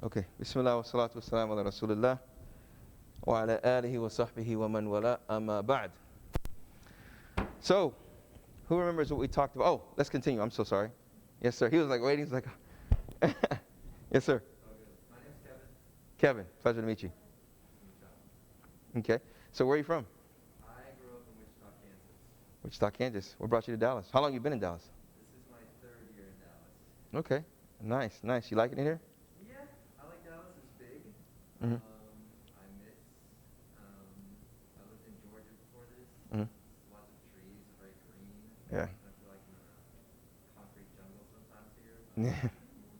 Okay. Bismillah wa salatu wa salam ala Rasulullah wa ala alihi wa sahbihi wa man wala amma ba'd. So, who remembers what we talked about? Oh, let's continue. I'm so sorry. Yes, sir. He was like waiting. He's like, yes, sir. My name's Kevin. Kevin, pleasure to meet you. Okay. So, where are you from? I grew up in Wichita, Kansas. Wichita, Kansas. What brought you to Dallas? How long you been in Dallas? This is my third year in Dallas. Okay. Nice, nice. You like it in here? Yeah, I like Dallas. It's big. Mhm. I miss. I lived in Georgia before this. Mhm. Lots of trees, very green. Yeah. I feel like I'm in a concrete jungle sometimes here. Yeah.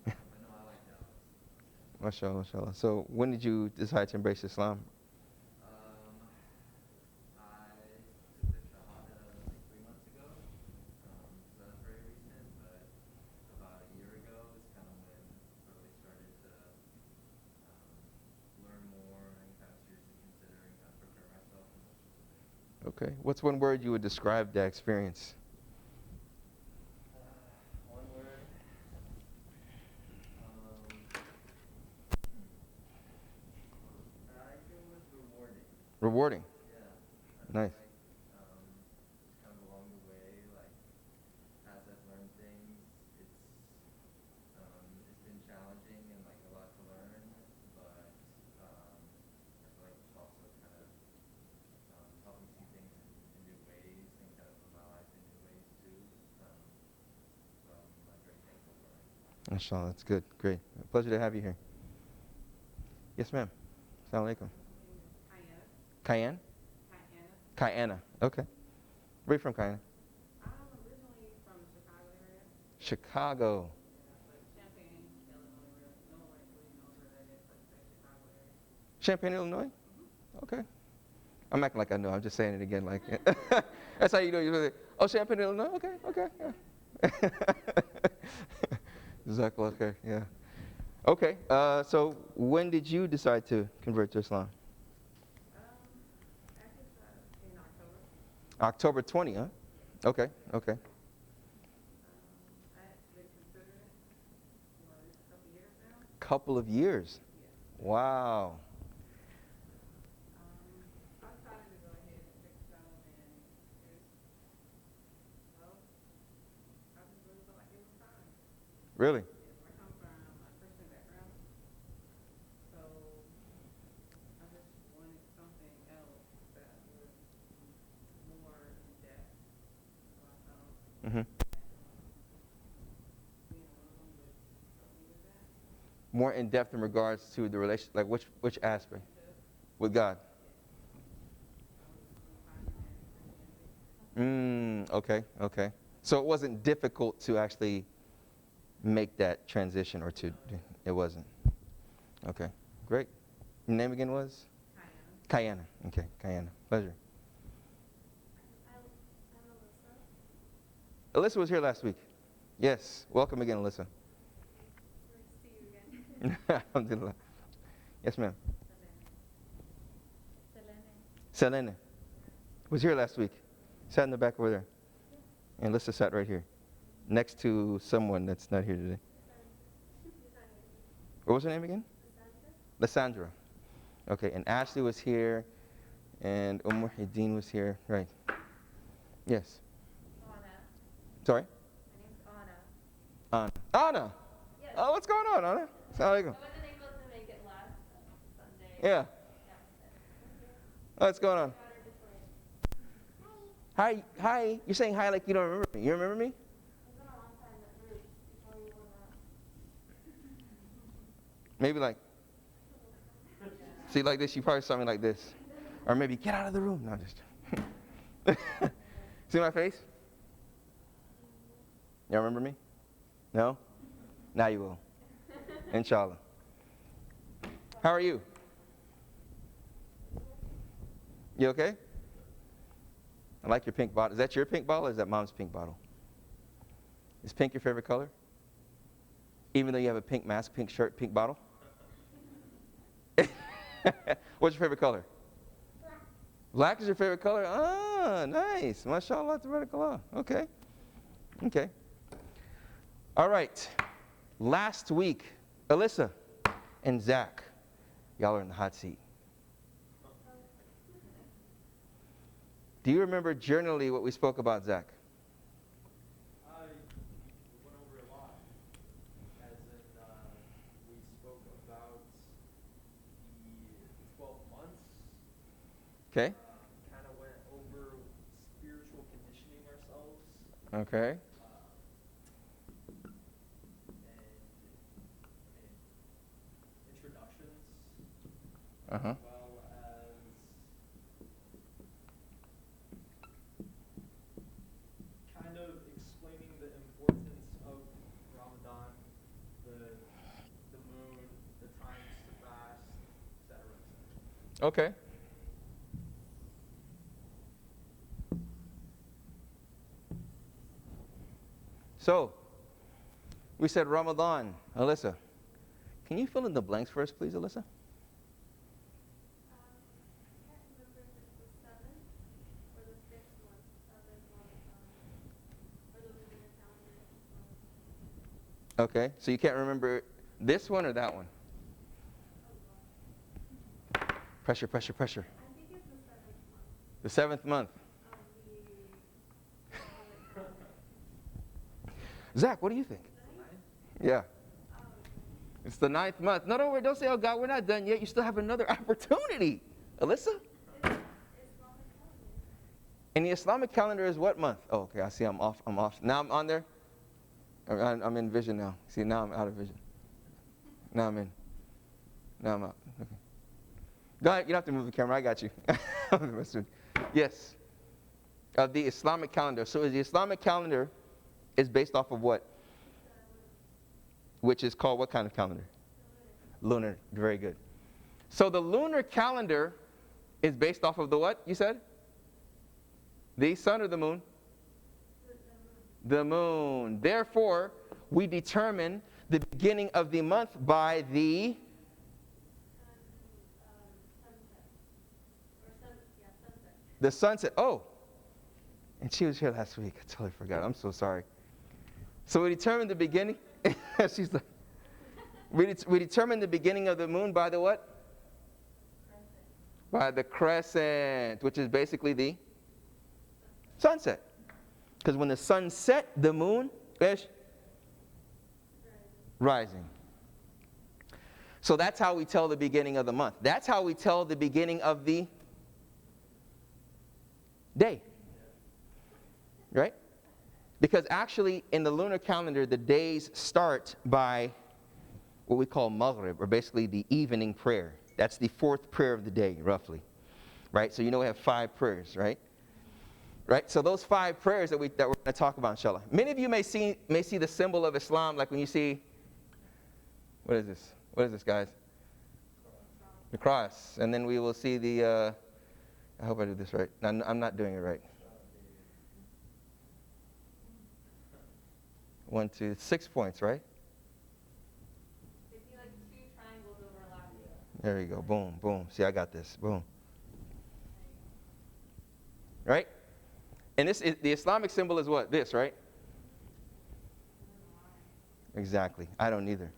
But no, I like Dallas. Mashallah, mashallah. So, when did you decide to embrace Islam? I took the Shahada like 3 months ago. So that's very recent, but about a year ago is kind of when I really started to learn more and kind of seriously consider and kind of prepare myself and those sorts of things. Okay. What's one word you would describe that experience? One word. I think it was rewarding. Rewarding. Yeah. Nice. Just kind of along the way, like as I've learned things, it's been challenging and like a lot to learn, but I feel like it's also kind of helped me see things in new ways and kind of live my life in new ways too. So I'm very thankful for it. Mashallah, that's good. Great. Pleasure to have you here. Yes, ma'am. Assalamu alaikum. Cayenne? Cayenne. Okay. Where are you from, Cayenne? I'm originally from the Chicago area. Chicago. But Champaign, Illinois, no one really knows where that is, but the Chicago area. Champaign, Illinois? Okay. I'm acting like I know. I'm just saying it again. Like that's how you know. You're like, oh, Champaign, Illinois? Okay, okay, yeah. Jazakallah khair, yeah. Okay, so when did you decide to convert to Islam? Actually, in October. October 20, huh? Okay, okay. I had been considering it for a couple years now. Couple of years. Yeah. Wow. I decided to go ahead and pick Salon, and it's, well, I just really felt like it was time. Really? I come from a Christian background, so I just wanted something else that was more in depth. So I felt Mm-hmm. being a Muslim would help me with that. More in depth in regards to the relation, like which aspect? With God. Okay, okay. So it wasn't difficult to actually make that transition, or to, it wasn't. Okay, great. Your name again was? Kayana. Okay, Kayana. Pleasure. I'm Alyssa was here last week. Yes, welcome again, Alyssa. Nice to see you again. Alhamdulillah. Yes, ma'am. Selene. Selene was here last week. Sat in the back over there. And Alyssa sat right here, next to someone that's not here today. What was her name again? Lysandra. Okay, and Ashley was here, and Muhyiddin was here. Right. Yes. Anna. Sorry? My name's Anna. Anna. Anna! Yes. Oh, what's going on, Anna? Assalamu alaikum. I wasn't able to make it last Sunday. Yeah. Oh, what's going on? Hi, hi. You're saying hi like you don't remember me. You remember me? It's been a long time at Roots before you were not. Maybe like, see, like this, you probably saw me like this. Or maybe, get out of the room. No, just. See my face? Y'all remember me? No? Now you will. Inshallah. How are you? You okay? I like your pink bottle. Is that your pink bottle, or is that mom's pink bottle? Is pink your favorite color? Even though you have a pink mask, pink shirt, pink bottle? What's your favorite color? Black. Black is your favorite color? Ah, nice. MashaAllah, tabarakallah. Okay. Okay. All right. Last week, Alyssa, and Zach. Y'all are in the hot seat. Do you remember generally what we spoke about, Zach? I went over a lot, as in we spoke about the 12 months. Okay. Kind of went over spiritual conditioning ourselves. Okay. And introductions, Uh-huh. as well as kind of explaining the importance of Ramadan, the moon, the times to fast, etc., etc. Okay. So, we said Ramadan. Alyssa, can you fill in the blanks for us, please, Alyssa? I can't remember if it's the 7th or the 6th one. 7th one, or the lunar calendar. Okay. So you can't remember this one or that one? Oh, God. Pressure, pressure, pressure. I think it's the 7th month The 7th month. of the calendar. Zach, what do you think? Yeah. Oh, It's the 9th month. No, don't worry. Don't say, oh, God, we're not done yet. You still have another opportunity. Alyssa? it's Islamic calendar. And the Islamic calendar is what month? Oh, okay. I see. I'm off. Now I'm on there. I'm in vision now. See, now I'm out of vision. Now I'm in. Now I'm out. Okay. Go ahead. You don't have to move the camera. I got you. Yes. The Islamic calendar. So the Islamic calendar is based off of what? Which is called what kind of calendar? Lunar. Very good. So the lunar calendar is based off of the what, you said? The sun or the moon? The moon. Therefore, we determine the beginning of the month by the Sunset. sunset. Oh, and she was here last week. I totally forgot. I'm so sorry. So we determine the beginning. She's like, we determine the beginning of the moon by the what? Crescent. By the crescent, which is basically the sunset. Because when the sun set, the moon is rising. So that's how we tell the beginning of the month. That's how we tell the beginning of the day. Right? Because actually, in the lunar calendar, the days start by what we call Maghrib, or basically the evening prayer. That's the 4th prayer of the day, roughly. Right? So you know we have 5 prayers, right? Right? So those 5 prayers that we're going to talk about, inshallah. Many of you may see the symbol of Islam, like when you see, what is this? What is this, guys? The cross. And then we will see the, I hope I do this right. I'm not doing it right. 1, 2, 6 points, right? They see like 2 triangles overlapping. There you go. Boom, boom. See, I got this. Boom. Right? And this is, the Islamic symbol is what? This, right? Exactly. I don't either.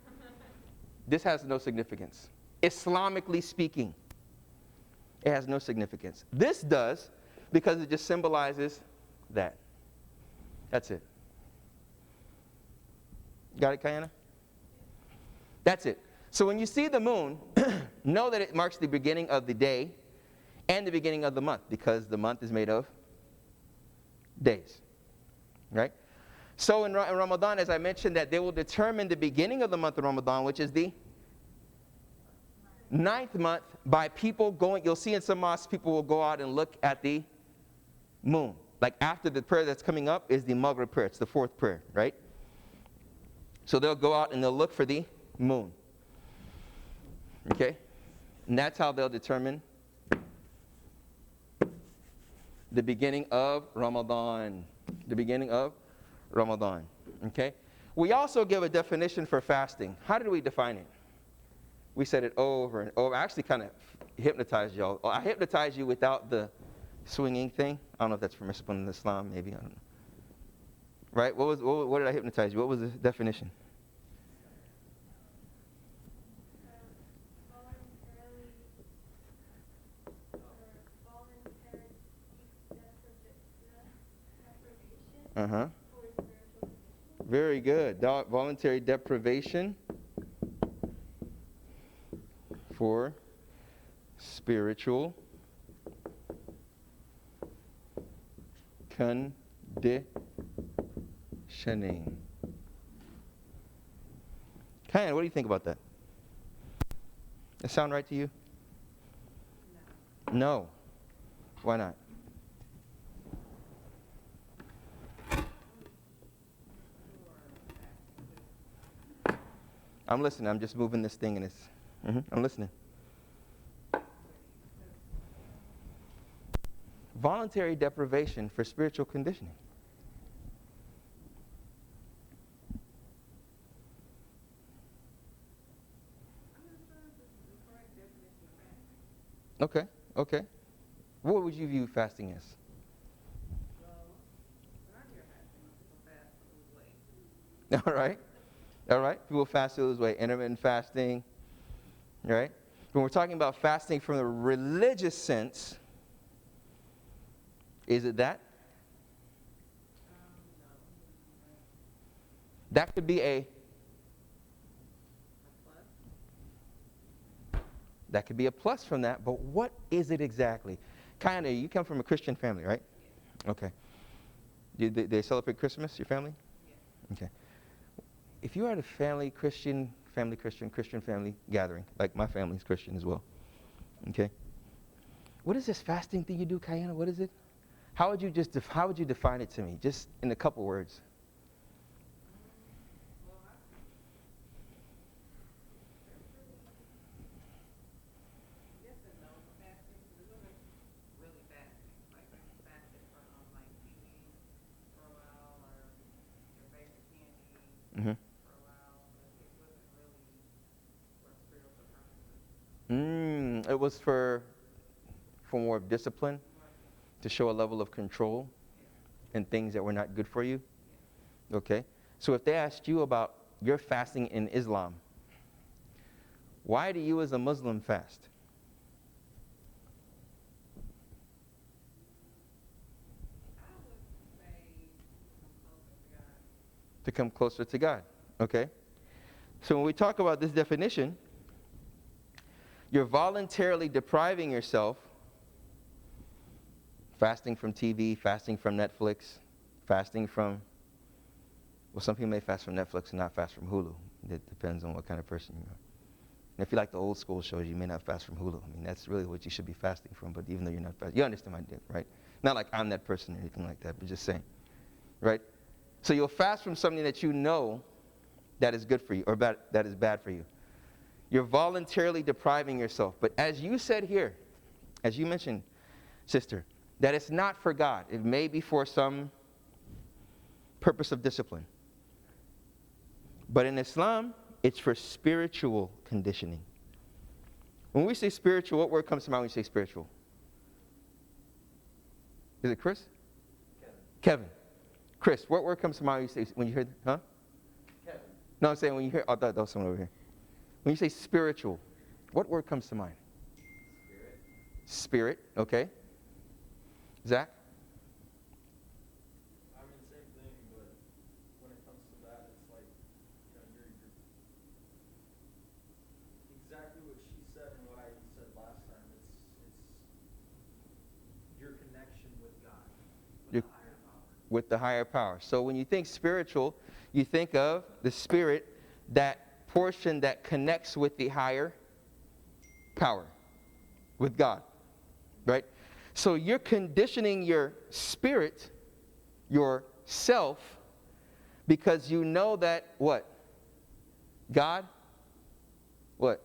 This has no significance. Islamically speaking, it has no significance. This does, because it just symbolizes that. That's it. Got it, Kayana? That's it. So when you see the moon, know that it marks the beginning of the day and the beginning of the month, because the month is made of days. Right? So in Ramadan, as I mentioned, that they will determine the beginning of the month of Ramadan, which is the 9th month, by people going, you'll see in some mosques, people will go out and look at the moon. Like after the prayer that's coming up is the Maghrib prayer. It's the 4th prayer, right? So they'll go out and they'll look for the moon. Okay? And that's how they'll determine the beginning of Ramadan. The beginning of Ramadan. Okay? We also give a definition for fasting. How did we define it? We said it over and over. I actually kind of hypnotized y'all. I hypnotized you without the swinging thing. I don't know if that's permissible in Islam, maybe. I don't know. Right? What did I hypnotize you? What was the definition? Uh-huh. for spiritual conditioning. Very good. Voluntary deprivation for spiritual conditioning. Kyan, what do you think about that? That sound right to you? No. Why not? I'm listening. I'm just moving this thing and it's... I'm listening. Voluntary deprivation for spiritual conditioning. Okay, okay. What would you view fasting as? All right. All right. People fast to lose weight. Intermittent fasting. All right. When we're talking about fasting from the religious sense, is it that? That could be a plus from that, but what is it exactly? Kind of, you come from a Christian family, right? Okay. They celebrate Christmas, your family? Okay. If you are at a Christian family gathering, like my family's Christian as well, okay? What is this fasting thing you do, Kayana? What is it? How would you define it to me, just in a couple words? Mm-hmm. It was for more discipline, to show a level of control in things that were not good for you. Okay. So if they asked you about your fasting in Islam, why do you as a Muslim fast? To come closer to God. Okay? So when we talk about this definition, you're voluntarily depriving yourself, fasting from TV, fasting from Netflix, fasting from, well, some people may fast from Netflix and not fast from Hulu. It depends on what kind of person you are. And if you like the old school shows, you may not fast from Hulu. I mean, that's really what you should be fasting from, but even though you're not fasting, you understand my idea, right? Not like I'm that person or anything like that, but just saying, right? So you'll fast from something that you know that is good for you or that is bad for you. You're voluntarily depriving yourself. But as you said here, as you mentioned, sister, that it's not for God. It may be for some purpose of discipline. But in Islam, it's for spiritual conditioning. When we say spiritual, what word comes to mind when we say spiritual? Is it Chris? Kevin. Chris, what word comes to mind when you hear, huh? Kevin. No, I'm saying when you hear, oh, that was someone over here. When you say spiritual, what word comes to mind? Spirit, okay. Zach? I mean, same thing, but when it comes to that, it's like, you're exactly what she said and what I said last time. It's your connection with God, with the higher power. With the higher power. So when you think spiritual, you think of the spirit, that portion that connects with the higher power, with God, right? So you're conditioning your spirit, yourself, because you know that what? God, what?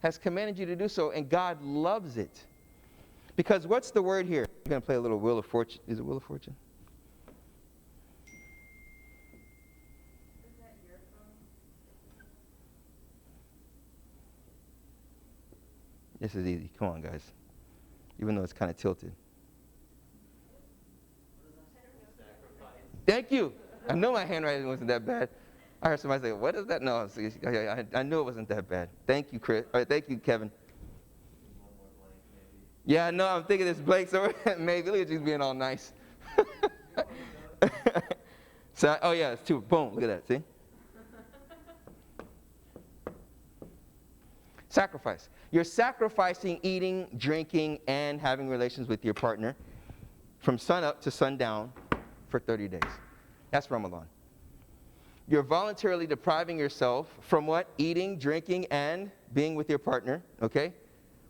Has commanded you to do so, and God loves it. Because what's the word here? I'm going to play a little Wheel of Fortune. Is it Wheel of Fortune? Is that your phone? This is easy. Come on, guys. Even though it's kind of tilted. Thank you. I know my handwriting wasn't that bad. I heard somebody say, what is that? No, I knew it wasn't that bad. Thank you, Chris. All right, thank you, Kevin. One more blank, maybe. Yeah, no, I'm thinking this blank, so maybe look at you being all nice. So, oh yeah, it's two. Boom, look at that, see? Sacrifice. You're sacrificing eating, drinking, and having relations with your partner from sun up to sundown for 30 days. That's Ramadan. You're voluntarily depriving yourself from what? Eating, drinking, and being with your partner, okay?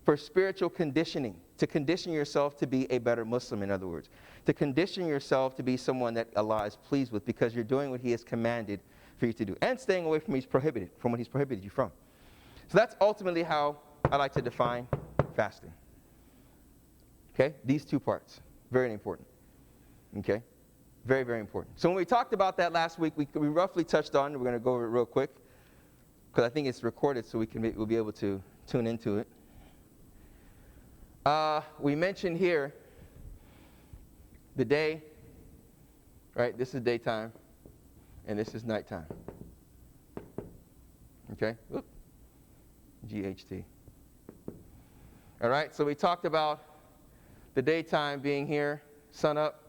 For spiritual conditioning. To condition yourself to be a better Muslim, in other words. To condition yourself to be someone that Allah is pleased with because you're doing what He has commanded for you to do. And staying away from what He's prohibited you from. So that's ultimately how I like to define fasting. Okay? These two parts. Very important. Okay? Very, very important. So when we talked about that last week, we roughly touched on, we're going to go over it real quick, because I think it's recorded so we'll be able to tune into it. We mentioned here the day, right? This is daytime, and this is nighttime. Okay? Oop. GHT. All right, so we talked about the daytime being here, sun up,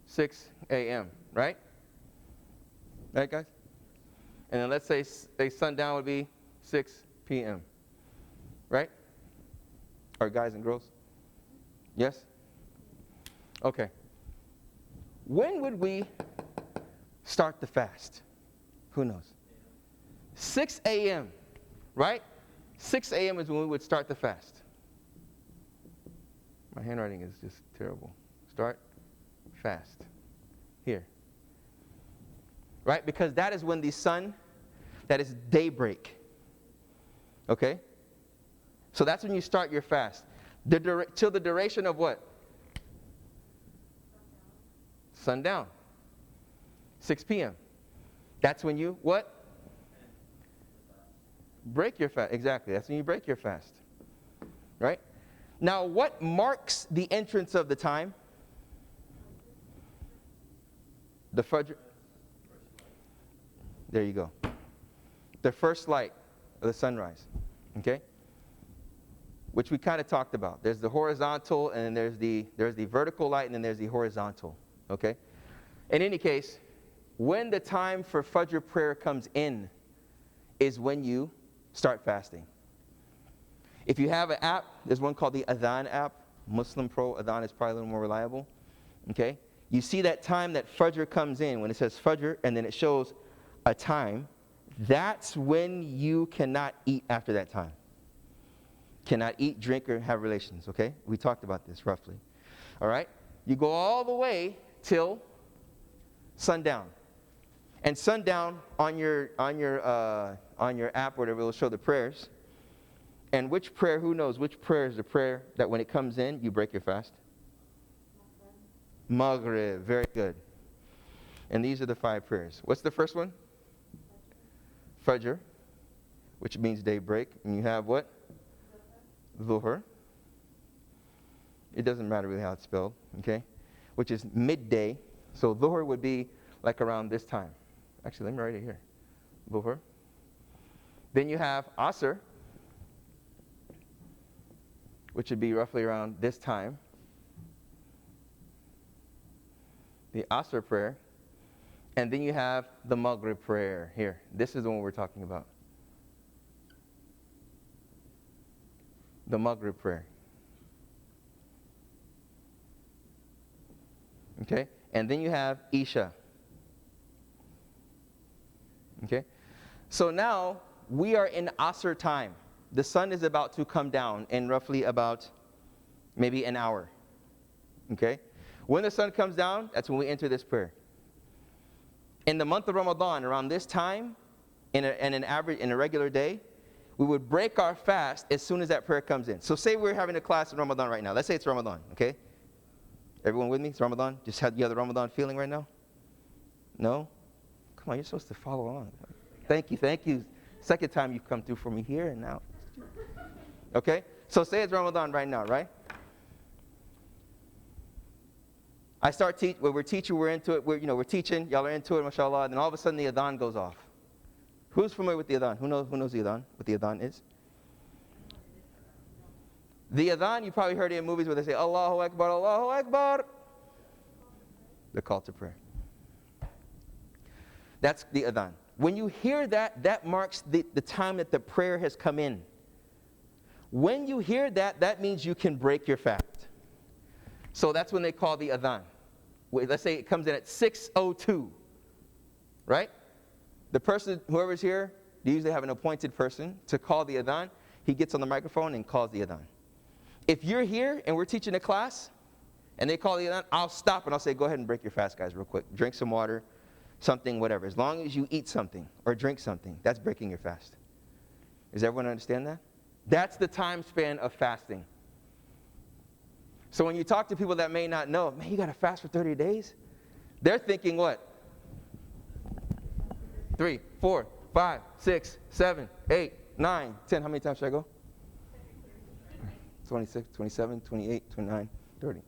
6 a.m., right? Right, guys? And then let's say sundown would be 6 p.m., right? Or guys and girls? Yes? Okay. When would we start the fast? Who knows? 6 a.m., right? 6 a.m. is when we would start the fast. My handwriting is just terrible. Start fast. Here. Right? Because that is when the sun, that is daybreak. Okay? So that's when you start your fast. Till the duration of what? Sundown. 6 p.m. That's when you, what? Break your fast. Exactly. That's when you break your fast. Right? Now, what marks the entrance of the time? The Fajr. There you go. The first light of the sunrise. Okay? Which we kind of talked about. There's the horizontal, and then there's the vertical light, and then there's the horizontal. Okay? In any case, when the time for Fajr prayer comes in is when you start fasting. If you have an app, there's one called the Adhan app. Muslim Pro Adhan is probably a little more reliable. Okay? You see that time that Fajr comes in, when it says Fajr, and then it shows a time, that's when you cannot eat after that time. Cannot eat, drink, or have relations, okay? We talked about this roughly. All right? You go all the way till sundown. And sundown on your app, whatever, it will show the prayers. And which prayer, who knows, which prayer is the prayer that when it comes in, you break your fast? Maghrib. Very good. And these are the 5 prayers. What's the first one? Fajr, which means daybreak. And you have what? Dhuhr. It doesn't matter really how it's spelled, okay? Which is midday. So Dhuhr would be like around this time. Actually, let me write it here. Dhuhr. Then you have Asr, which would be roughly around this time. The Asr prayer. And then you have the Maghrib prayer here. This is the one we're talking about. The Maghrib prayer. Okay? And then you have Isha. Okay? So now we are in Asr time. The sun is about to come down in roughly about maybe an hour. Okay? When the sun comes down, that's when we enter this prayer. In the month of Ramadan, around this time, in a regular day, we would break our fast as soon as that prayer comes in. So say we're having a class in Ramadan right now. Let's say it's Ramadan, okay? Everyone with me? It's Ramadan? You have the Ramadan feeling right now? No? Come on, you're supposed to follow along. Thank you. Second time you've come through for me here and now. Okay? So say it's Ramadan right now, right? I start we're teaching, we're into it, we're teaching, y'all are into it, mashallah, and then all of a sudden the adhan goes off. Who's familiar with the adhan? Who knows the adhan? What the adhan is? The adhan, you probably heard it in movies where they say, Allahu Akbar, Allahu Akbar. The call to prayer. That's the adhan. When you hear that, that marks the time that the prayer has come in. When you hear that, that means you can break your fast. So that's when they call the adhan. Let's say it comes in at 6:02, right? The person, whoever's here, they usually have an appointed person to call the adhan. He gets on the microphone and calls the adhan. If you're here and we're teaching a class and they call the adhan, I'll stop and I'll say, go ahead and break your fast, guys, real quick. Drink some water, something, whatever. As long as you eat something or drink something, that's breaking your fast. Does everyone understand that? That's the time span of fasting. So when you talk to people that may not know, man, you got to fast for 30 days? They're thinking what? 3, 4, 5, 6, 7, 8, 9, 10. How many times should I go? 26, 27, 28, 29, 30.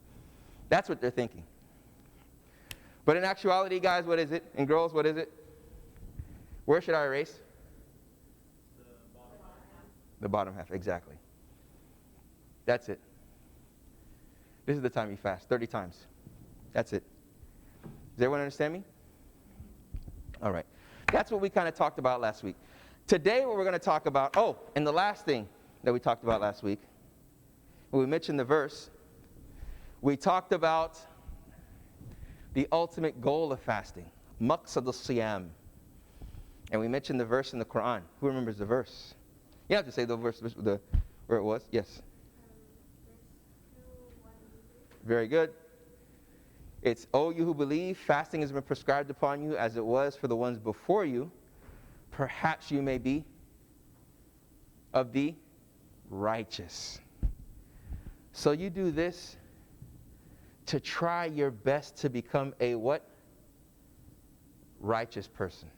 That's what they're thinking. But in actuality, guys, what is it? And girls, what is it? Where should I erase? The bottom half. The bottom half, exactly. That's it. This is the time you fast, 30 times. That's it. Does everyone understand me? All right. That's what we kind of talked about last week. Today, what we're going to talk about, and the last thing that we talked about last week, when we mentioned the verse, we talked about the ultimate goal of fasting, maqsad al-siyam. And we mentioned the verse in the Quran. Who remembers the verse? You have to say the verse, where it was. Yes. Verse 2, 1, and 3. Very good. It's, O you who believe, fasting has been prescribed upon you as it was for the ones before you. Perhaps you may be of the righteous. So you do this to try your best to become a what? Righteous person.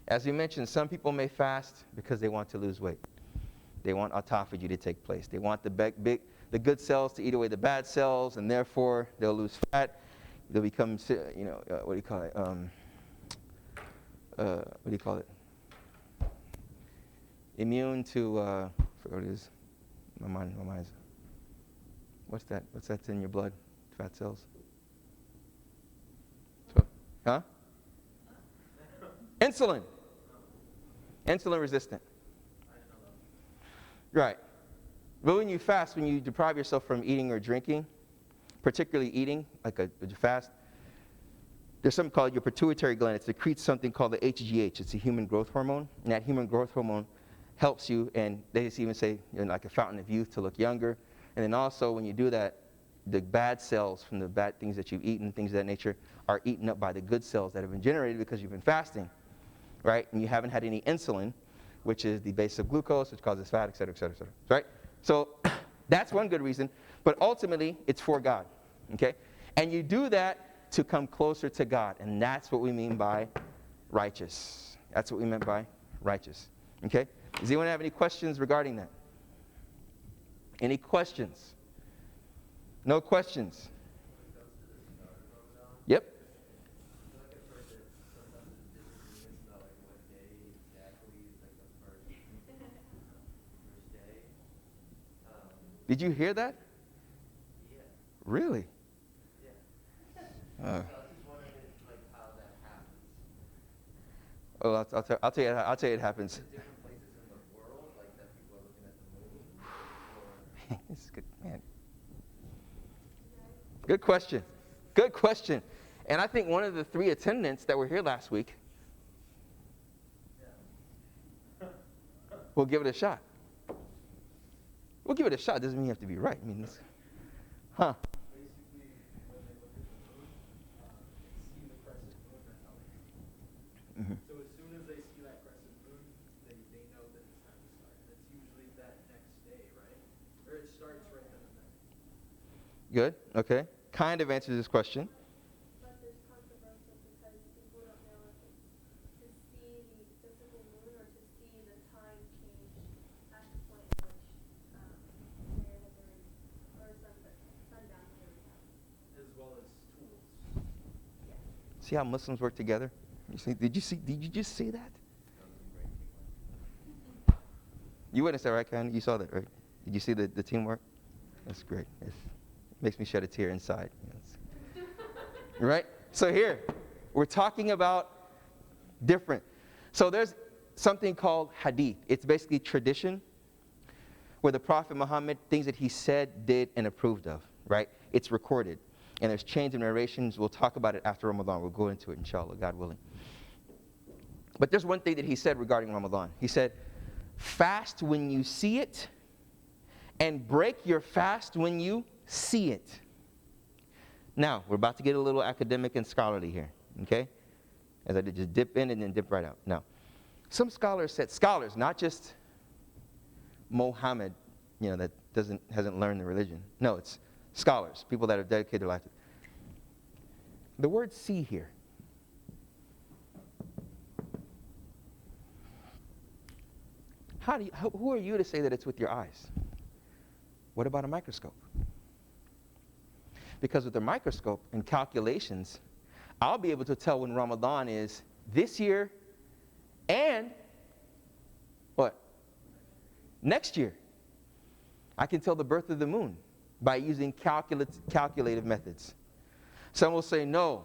As we mentioned, some people may fast because they want to lose weight. They want autophagy to take place. They want the good cells to eat away the bad cells, and therefore they'll lose fat. They'll become, what do you call it? What do you call it? Immune to, I forget what it is. My mind's. What's that? What's that's in your blood? Fat cells. Huh? Insulin. Insulin resistant. Right. But when you fast, when you deprive yourself from eating or drinking, particularly eating, like a fast, there's something called your pituitary gland. It secretes something called the HGH. It's a human growth hormone. And that human growth hormone helps you, and they just even say you're like a fountain of youth to look younger. And then also when you do that, the bad cells from the bad things that you've eaten, things of that nature, are eaten up by the good cells that have been generated because you've been fasting, right? And you haven't had any insulin, which is the base of glucose, which causes fat, et cetera, et cetera, et cetera, right? So that's one good reason. But ultimately, it's for God, okay? And you do that to come closer to God. And that's what we mean by righteous. That's what we meant by righteous, okay? Does anyone have any questions regarding that? Any questions? No questions? Yep. Did you hear that? Yeah. Really? Yeah. Uh, So I was just wondering how that happens. I'll tell you it happens. Different places in the world, that people are looking at the moon. Or This is good, man. Good question. Good question. And I think one of the 3 attendants that were here last week will give it a shot. We'll give it a shot. Doesn't mean you have to be right. I mean, huh? Basically, when they look at the moon, they see the crescent moon that's out. Mm-hmm. So as soon as they see that crescent moon, they know that it's time to start. And it's usually that next day, right? Or it starts right then and there. Good. Okay. Kind of answers this question. But there's controversial because people don't know if it's to see the physical moon or to see the time change at the point in which prayer has already, or sundown has already happened. As well as tools. Yes. See how Muslims work together? Did you just see that? You witnessed that, right, Ken? You saw that, right? Did you see the teamwork? That's great. It makes me shed a tear inside. Yes. Right? So here, We're talking about different. So there's something called Hadith. It's basically tradition where the Prophet Muhammad, things that he said, did, and approved of, right? It's recorded. And there's chains of narrations. We'll talk about it after Ramadan. We'll go into it, inshallah, God willing. But there's one thing that he said regarding Ramadan. He said, fast when you see it, and break your fast when you see it. Now, we're about to get a little academic and scholarly here, okay? As I did, just dip in and then dip right out. Now, some scholars said, scholars, not just Mohammed, that hasn't learned the religion. No, it's scholars, people that have dedicated their life to it. The word see here. Who are you to say that it's with your eyes? What about a microscope? Because with a microscope and calculations, I'll be able to tell when Ramadan is this year and what? Next year. I can tell the birth of the moon by using calculative methods. Some will say, no,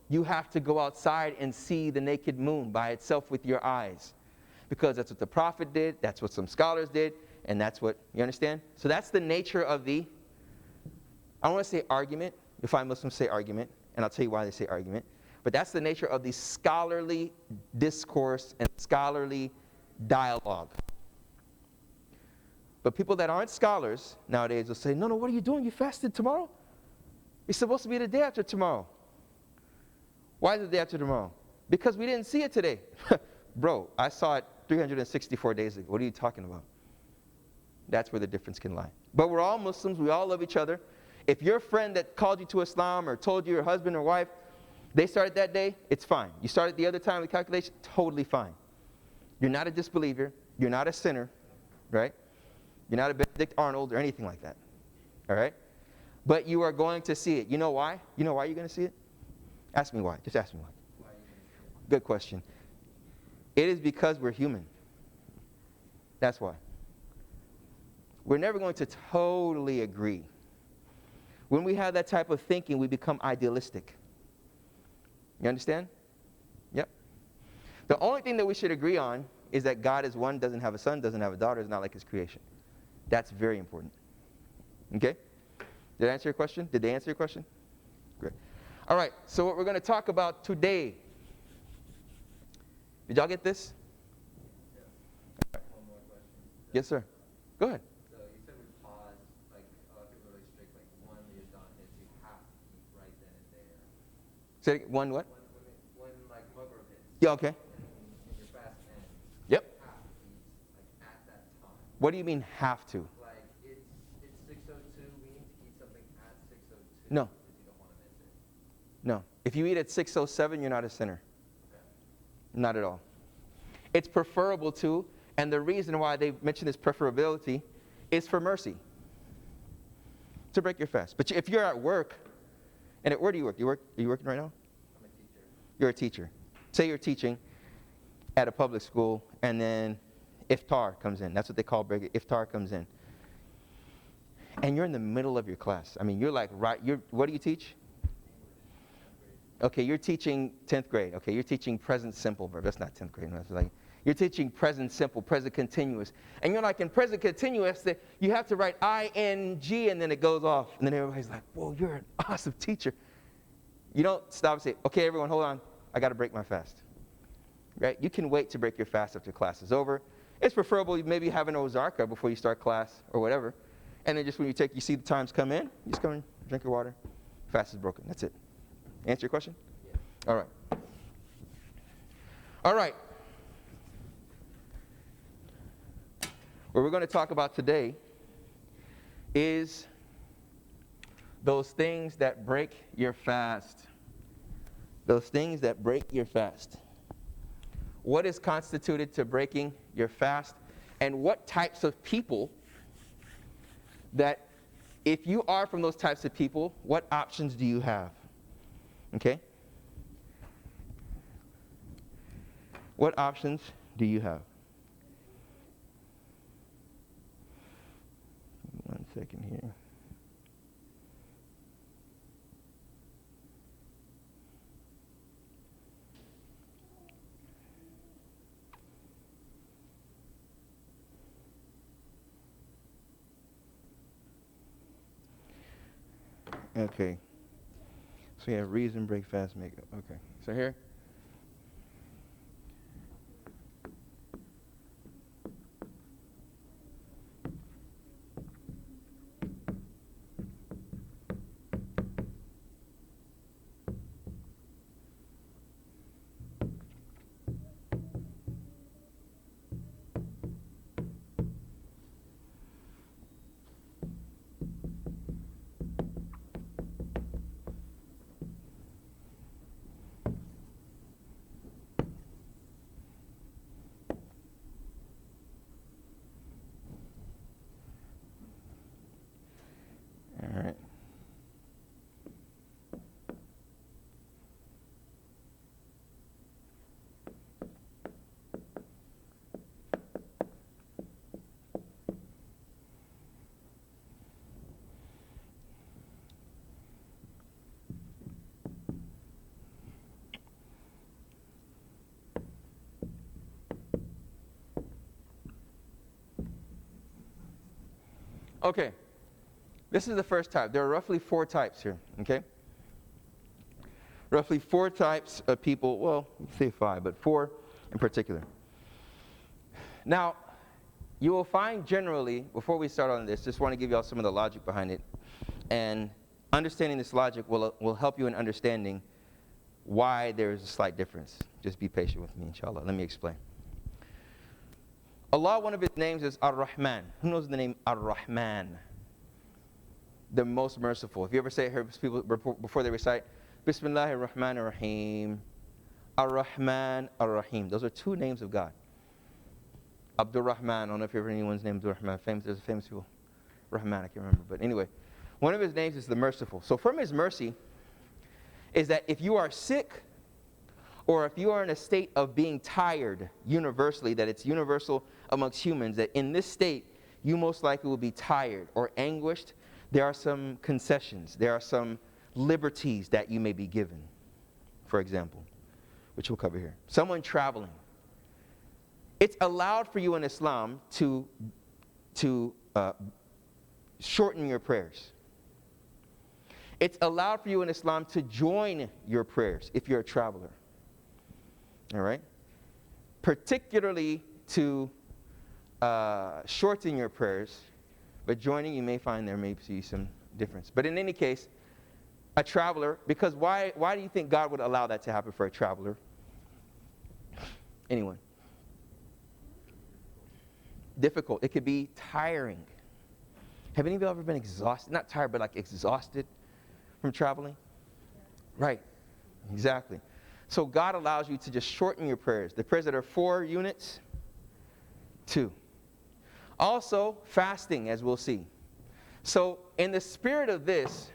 you have to go outside and see the naked moon by itself with your eyes. Because that's what the Prophet did, that's what some scholars did, and that's what, you understand? So that's the nature of the, I don't want to say argument. You'll find Muslims say argument, and I'll tell you why they say argument. But that's the nature of the scholarly discourse and scholarly dialogue. But people that aren't scholars nowadays will say, no, what are you doing? You fasted tomorrow? It's supposed to be the day after tomorrow. Why is it the day after tomorrow? Because we didn't see it today. Bro, I saw it 364 days ago. What are you talking about? That's where the difference can lie. But we're all Muslims. We all love each other. If your friend that called you to Islam or told you your husband or wife, they started that day, it's fine. You started the other time with calculation, totally fine. You're not a disbeliever. You're not a sinner, right? You're not a Benedict Arnold or anything like that, all right? But you are going to see it. You know why? You know why you're going to see it? Ask me why. Just ask me why. Why are you going to see it? Good question. It is because we're human. That's why. We're never going to totally agree. When we have that type of thinking, we become idealistic. You understand? Yep. The only thing that we should agree on is that God is one, doesn't have a son, doesn't have a daughter, is not like his creation. That's very important. Okay? Did I answer your question? Did they answer your question? Great. All right, so what we're going to talk about today. Did y'all get this? Yeah. One more question. Yes, sir. Go ahead. So you said we pause, like a lot of people are really strict, like one Ramadan hits, you have to eat right then and there. Say it, one what? When like Maghrib hits. Yeah, okay. And your fast ends. Yep. You have to eat like at that time. What do you mean have to? Like it's 6:02. We need to eat something at 6:02. No. Because you don't want to miss it. No. If you eat at 6:07, you're not a sinner. Okay. Not at all. It's preferable to, and the reason why they mention this preferability is for mercy. To break your fast. But if you're at work, and where do you work? Are you working right now? I'm a teacher. You're a teacher. Say you're teaching at a public school, and then iftar comes in. That's what they call break. Iftar comes in. And you're in the middle of your class. I mean, you're like, what do you teach? Okay, you're teaching 10th grade. Okay, you're teaching present simple verb. That's not 10th grade. No, that's like, you're teaching present simple, present continuous. And you're like, in present continuous, you have to write ing, and then it goes off. And then everybody's like, whoa, you're an awesome teacher. You don't stop and say, okay, everyone, hold on. I got to break my fast. Right? You can wait to break your fast after class is over. It's preferable you maybe have an ozarka before you start class or whatever. And then just when you see the times come in, you just come in, drink your water. Fast is broken. That's it. Answer your question? Yeah. All right. All right. What we're going to talk about today is those things that break your fast. Those things that break your fast. What is constituted to breaking your fast? And what types of people that, if you are from those types of people, what options do you have? Okay? What options do you have? 1 second here. Okay. So you have reason, break fast, make up. Okay. So here. All right. Okay. This is the first type. There are roughly 4 types here, okay? Roughly 4 types of people, well, say 5, but 4 in particular. Now, you will find generally, before we start on this, just want to give you all some of the logic behind it. And understanding this logic will help you in understanding why there is a slight difference. Just be patient with me, inshallah. Let me explain. Allah, one of His names is Ar-Rahman. Who knows the name Ar-Rahman? The most merciful. If you ever heard people before they recite, Bismillahir Rahmanir Rahim, Ar-Rahman, Ar-Rahim. Those are 2 names of God. Abdurrahman, I don't know if you ever heard anyone's name Abdurrahman. There's a famous people. Rahman, I can't remember. But anyway, one of His names is the merciful. So from His mercy is that if you are sick, or if you are in a state of being tired universally, that it's universal amongst humans, that in this state you most likely will be tired or anguished, there are some concessions, there are some liberties that you may be given, for example, which we'll cover here. Someone traveling. It's allowed for you in Islam to shorten your prayers. It's allowed for you in Islam to join your prayers if you're a traveler. All right? Particularly to shorten your prayers, but joining, you may find there may be some difference. But in any case, a traveler, because why do you think God would allow that to happen for a traveler? Anyone? Difficult. It could be tiring. Have any of you ever been exhausted? Not tired, but like exhausted from traveling? Right. Exactly. So God allows you to just shorten your prayers. The prayers that are 4 units, 2. Also, fasting, as we'll see. So, in the spirit of this,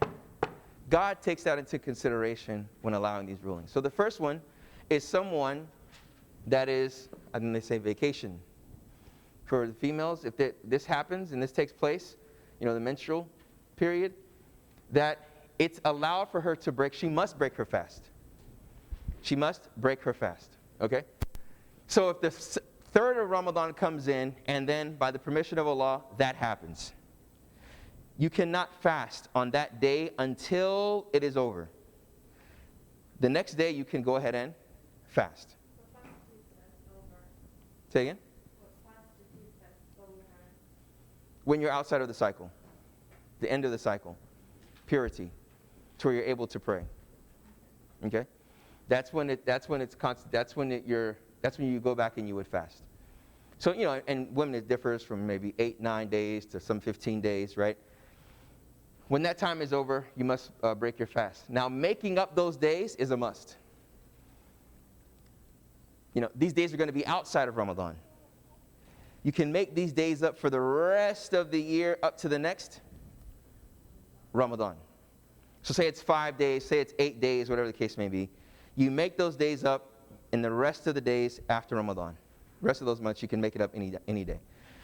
God takes that into consideration when allowing these rulings. So, the first one is someone that is, I think they say vacation. For the females, if this happens and this takes place, the menstrual period, that it's allowed for her to break, she must break her fast. She must break her fast, okay? So if the 3rd of Ramadan comes in, and then by the permission of Allah, that happens. You cannot fast on that day until it is over. The next day, you can go ahead and fast. What constitutes as over? Say again? What constitutes as over? When you're outside of the cycle, the end of the cycle, purity, to where you're able to pray. Okay? That's when you go back and you would fast. So, and women, it differs from maybe 8, 9 days to some 15 days, right? When that time is over, you must break your fast. Now, making up those days is a must. These days are going to be outside of Ramadan. You can make these days up for the rest of the year up to the next Ramadan. So say it's 5 days, say it's 8 days, whatever the case may be. You make those days up in the rest of the days after Ramadan. The rest of those months, you can make it up any day.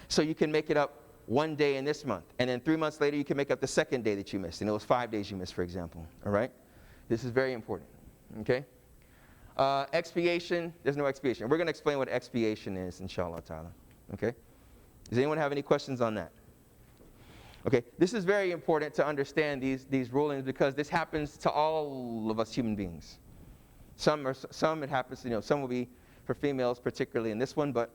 So you can make it up 1 day in this month, and then 3 months later, you can make up the 2nd day that you missed, and it was 5 days you missed, for example. All right? This is very important. Okay? Expiation, there's no expiation. We're going to explain what expiation is, inshallah ta'ala. Okay? Does anyone have any questions on that? Okay, this is very important to understand these rulings because this happens to all of us human beings. Some it happens, some will be for females, particularly in this one, but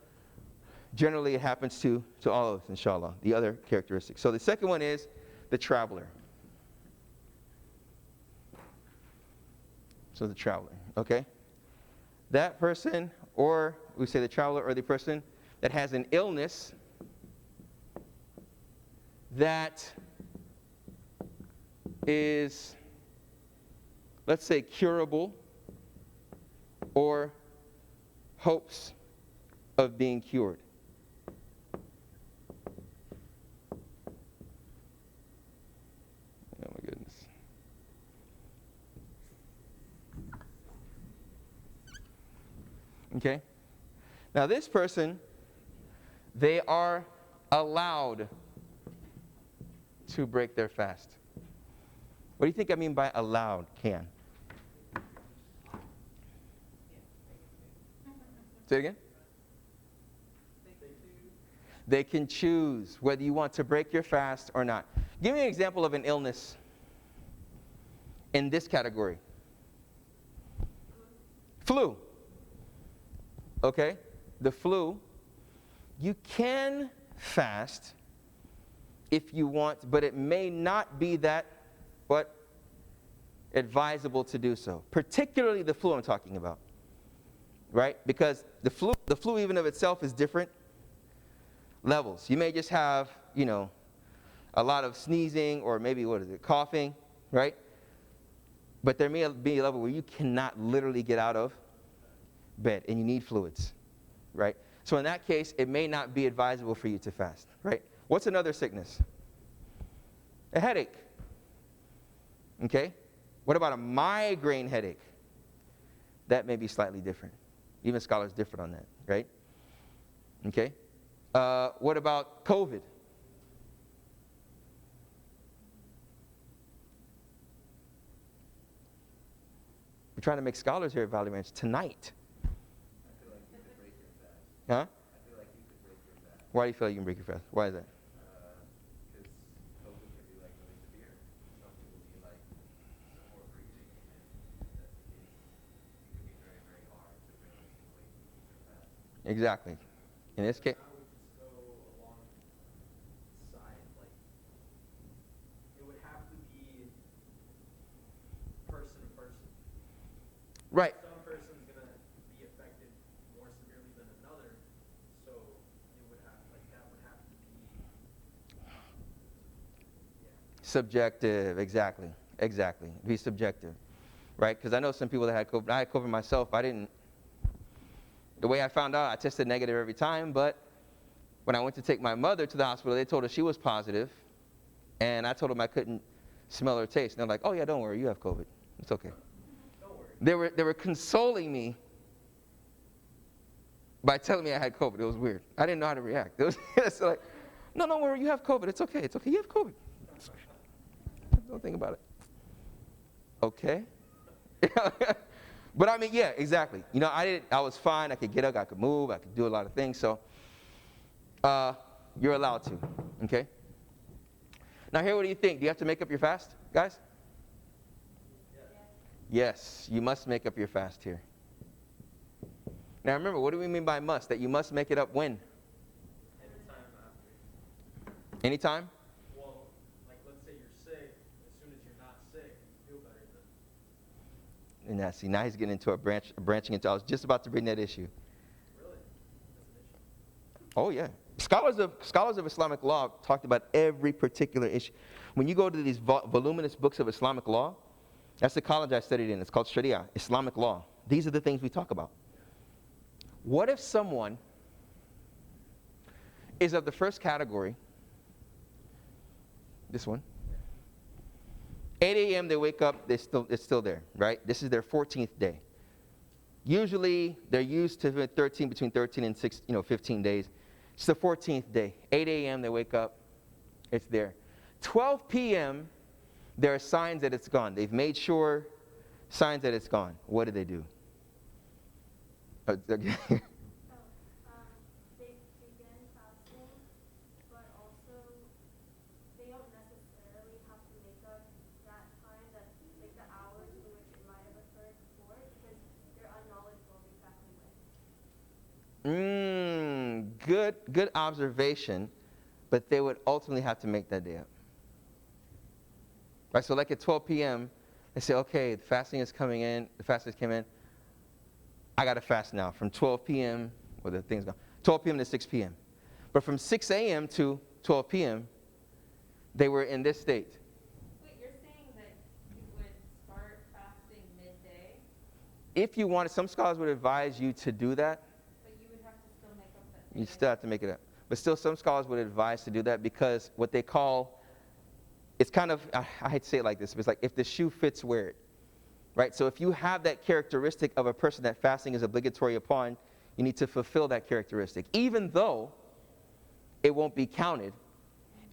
generally it happens to all of us, inshallah, the other characteristics. So the second one is the traveler. So the traveler, okay? That person, or we say the traveler or the person that has an illness that is, let's say, curable or hopes of being cured. Oh my goodness. Okay? Now this person, they are allowed to break their fast. What do you think I mean by allowed, can? Say it again? They can choose whether you want to break your fast or not. Give me an example of an illness in this category. Flu. Okay? The flu, you can fast if you want, but it may not be that advisable to do so. Particularly the flu I'm talking about. Right? Because the flu even of itself is different levels. You may just have, a lot of sneezing or maybe, coughing, right? But there may be a level where you cannot literally get out of bed and you need fluids, right? So in that case, it may not be advisable for you to fast, right? What's another sickness? A headache. Okay? What about a migraine headache? That may be slightly different. Even scholars differ on that, right? Okay? What about COVID? We're trying to make scholars here at Valley Ranch tonight. I feel like you could break your fast. Huh? I feel like you could break your fast. Why do you feel like you can break your fast? Why is that? Because COVID can be like really severe. Some people be like more breathing, and if that's the case, it could be very, very hard to realistically keep your fast. Exactly. In this case, I would just go alongside, like, it would have to be person to person. right. Some person's gonna be affected more severely than another, so it would have, like, that would have to be, Subjective, exactly. Be subjective, right? Because I know some people that had COVID. I had COVID myself. The way I found out, I tested negative every time, but when I went to take my mother to the hospital, they told her she was positive, and I told them I couldn't smell or taste. And they're like, oh yeah, don't worry, you have COVID. It's okay. Don't worry. They were consoling me by telling me I had COVID. It was weird. I didn't know how to react. It was it's like, no, don't worry, you have COVID. It's okay. You have COVID. Don't think about it. Okay. But I mean, yeah, exactly. I was fine. I could get up. I could move. I could do a lot of things. So you're allowed to. Okay. Now here, what do you think? Do you have to make up your fast, guys? Yes, you must make up your fast here. Now remember, what do we mean by must? That you must make it up when? Anytime after. Anytime? Well, like, let's say you're sick, as soon as you're not sick, you feel better than. And now he's getting into branching into. I was just about to bring that issue. Really? That's an issue. Oh yeah. Scholars of Islamic law talked about every particular issue. When you go to these voluminous books of Islamic law, that's the college I studied in. It's called Sharia, Islamic law. These are the things we talk about. What if someone is of the first category, this one, 8 a.m. they wake up, it's still there, right? This is their 14th day. Usually they're used to between 13 and 15 days. It's the 14th day. 8 a.m. they wake up, it's there. 12 p.m. there are signs that it's gone. They've made sure signs that it's gone. What do they do? They begin fasting, but also they don't good observation, but they would ultimately have to make that day up. Right, so like at 12 p.m., they say, okay, the fasting is coming in, the fasting came in, I got to fast now from 12 p.m., or the thing's gone, 12 p.m. to 6 p.m. But from 6 a.m. to 12 p.m., they were in this state. Wait, you're saying that you would start fasting midday, If you wanted, some scholars would advise you to do that. but you would have to still make up that day? You still have to make it up. But still, some scholars would advise to do that because what they call, it's kind of, I hate to say it like this, but it's like if the shoe fits, wear it. Right? So if you have that characteristic of a person that fasting is obligatory upon, you need to fulfill that characteristic. Even though it won't be counted,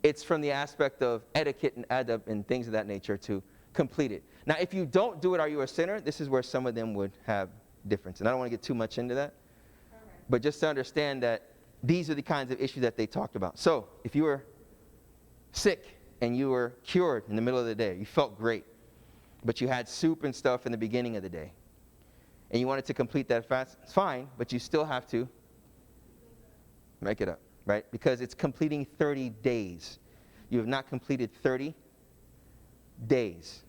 it's from the aspect of etiquette and adab and things of that nature to complete it. Now, if you don't do it, are you a sinner? This is where some of them would have difference. And I don't want to get too much into that. Okay. But just to understand that these are the kinds of issues that they talked about. So, if you were sick and you were cured in the middle of the day, you felt great, but you had soup and stuff in the beginning of the day, and you wanted to complete that fast, it's fine, but you still have to make it up, right? Because it's completing 30 days. You have not completed 30 days.